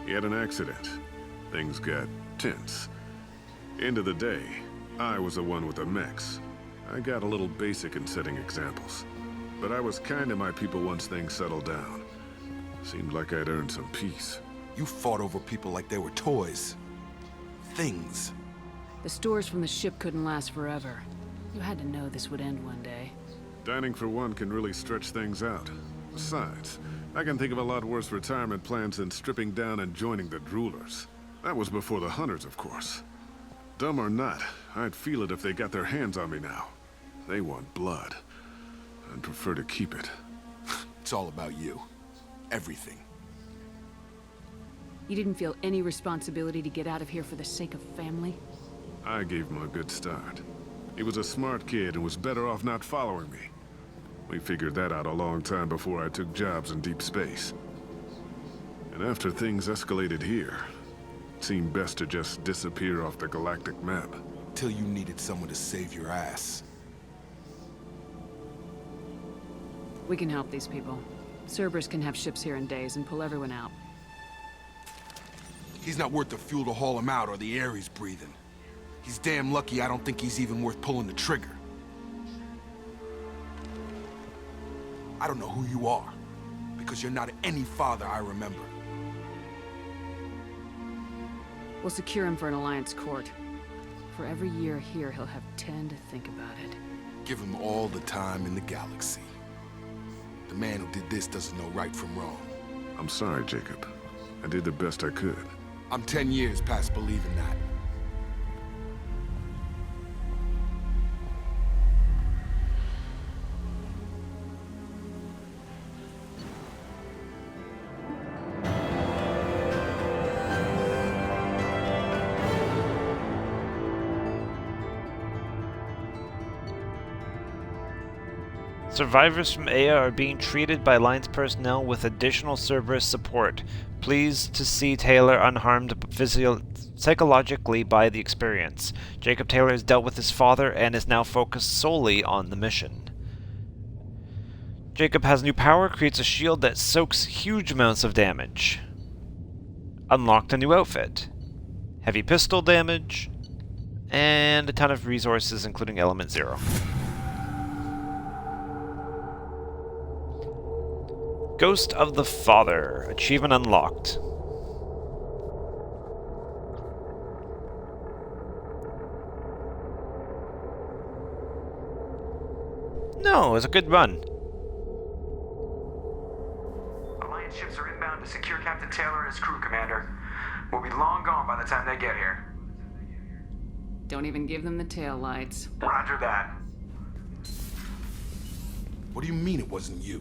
He had an accident. Things got tense. End of the day, I was the one with the mechs. I got a little basic in setting examples. But I was kind to my people once things settled down. Seemed like I'd earned some peace. You fought over people like they were toys. Things. The stores from the ship couldn't last forever. You had to know this would end one day. Dining for one can really stretch things out. Besides, I can think of a lot worse retirement plans than stripping down and joining the droolers. That was before the hunters, of course. Dumb or not, I'd feel it if they got their hands on me now. They want blood. I'd prefer to keep it. It's all about you. Everything. You didn't feel any responsibility to get out of here for the sake of family? I gave him a good start. He was a smart kid and was better off not following me. We figured that out a long time before I took jobs in deep space. And after things escalated here, it seemed best to just disappear off the galactic map. Till you needed someone to save your ass. We can help these people. Cerberus can have ships here in days and pull everyone out. He's not worth the fuel to haul him out or the air he's breathing. He's damn lucky I don't think he's even worth pulling the trigger. I don't know who you are, because you're not any father I remember. We'll secure him for an Alliance court. For every year here, he'll have 10 to think about it. Give him all the time in the galaxy. The man who did this doesn't know right from wrong. I'm sorry, Jacob. I did the best I could. I'm 10 years past believing that. Survivors from Aya are being treated by Alliance personnel with additional Cerberus support. Pleased to see Taylor unharmed psychologically by the experience. Jacob Taylor has dealt with his father and is now focused solely on the mission. Jacob has new power, creates a shield that soaks huge amounts of damage. Unlocked a new outfit. Heavy pistol damage. And a ton of resources including Element 0. Ghost of the Father. Achievement unlocked. No, it was a good run. Alliance ships are inbound to secure Captain Taylor and his crew, Commander. We'll be long gone by the time they get here. Don't even give them the tail lights. Roger that. What do you mean it wasn't you?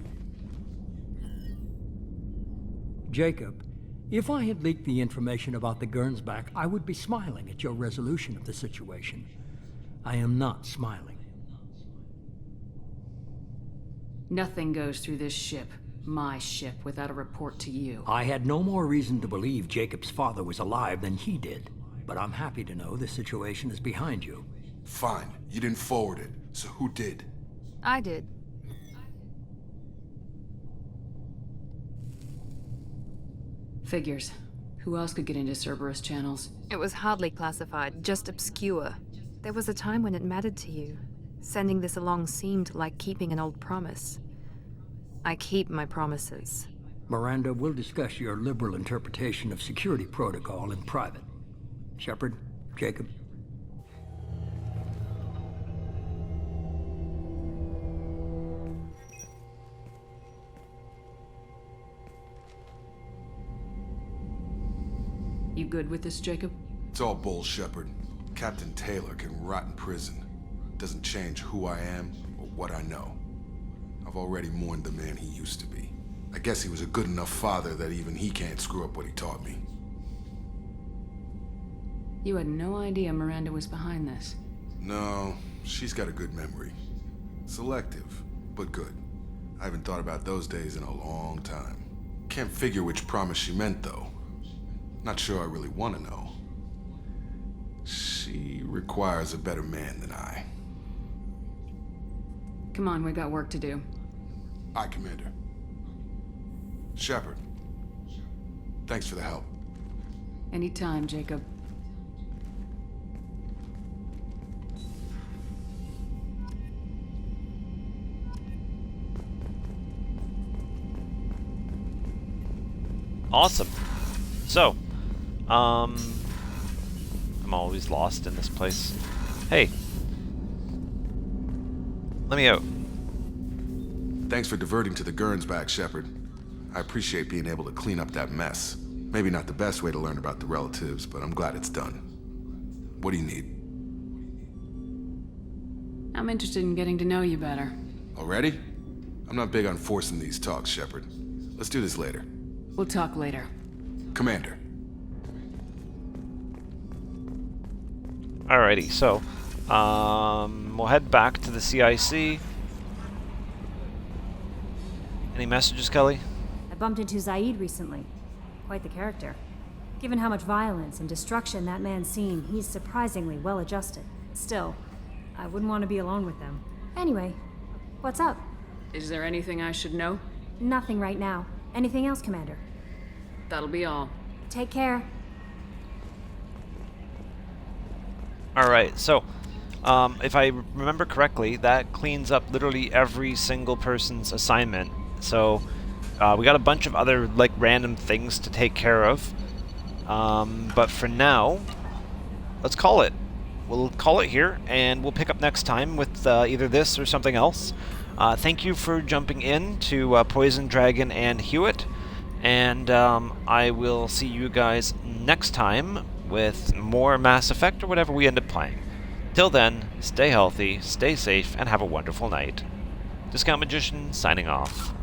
Jacob, if I had leaked the information about the Gernsback, I would be smiling at your resolution of the situation. I am not smiling. Nothing goes through this ship, my ship, without a report to you. I had no more reason to believe Jacob's father was alive than he did, but I'm happy to know the situation is behind you. Fine, you didn't forward it, so who did? I did. Figures. Who else could get into Cerberus channels? It was hardly classified, just obscure. There was a time when it mattered to you. Sending this along seemed like keeping an old promise. I keep my promises. Miranda, we'll discuss your liberal interpretation of security protocol in private. Shepard, Jacob. You good with this, Jacob? It's all bull, Shepard. Captain Taylor can rot in prison. Doesn't change who I am or what I know. I've already mourned the man he used to be. I guess he was a good enough father that even he can't screw up what he taught me. You had no idea Miranda was behind this. No, she's got a good memory. Selective, but good. I haven't thought about those days in a long time. Can't figure which promise she meant, though. Not sure I really want to know. She requires a better man than I. Come on, we got work to do. Aye, Commander. Shepard, thanks for the help. Anytime, Jacob. Awesome. So, I'm always lost in this place. Hey. Let me out. Thanks for diverting to the Gernsback, Shepard. I appreciate being able to clean up that mess. Maybe not the best way to learn about the relatives, but I'm glad it's done. What do you need? I'm interested in getting to know you better. Already? I'm not big on forcing these talks, Shepard. Let's do this later. We'll talk later. Commander. Alrighty, so, we'll head back to the CIC. Any messages, Kelly? I bumped into Zaid recently. Quite the character. Given how much violence and destruction that man's seen, he's surprisingly well adjusted. Still, I wouldn't want to be alone with them. Anyway, what's up? Is there anything I should know? Nothing right now. Anything else, Commander? That'll be all. Take care. Alright, so, if I remember correctly, that cleans up literally every single person's assignment. So, we got a bunch of other, like, random things to take care of. But for now, let's call it. We'll call it here, and we'll pick up next time with either this or something else. Thank you for jumping in to Poison Dragon and Hewitt, and I will see you guys next time with more Mass Effect or whatever we end up playing. Till then, stay healthy, stay safe, and have a wonderful night. Discount Magician signing off.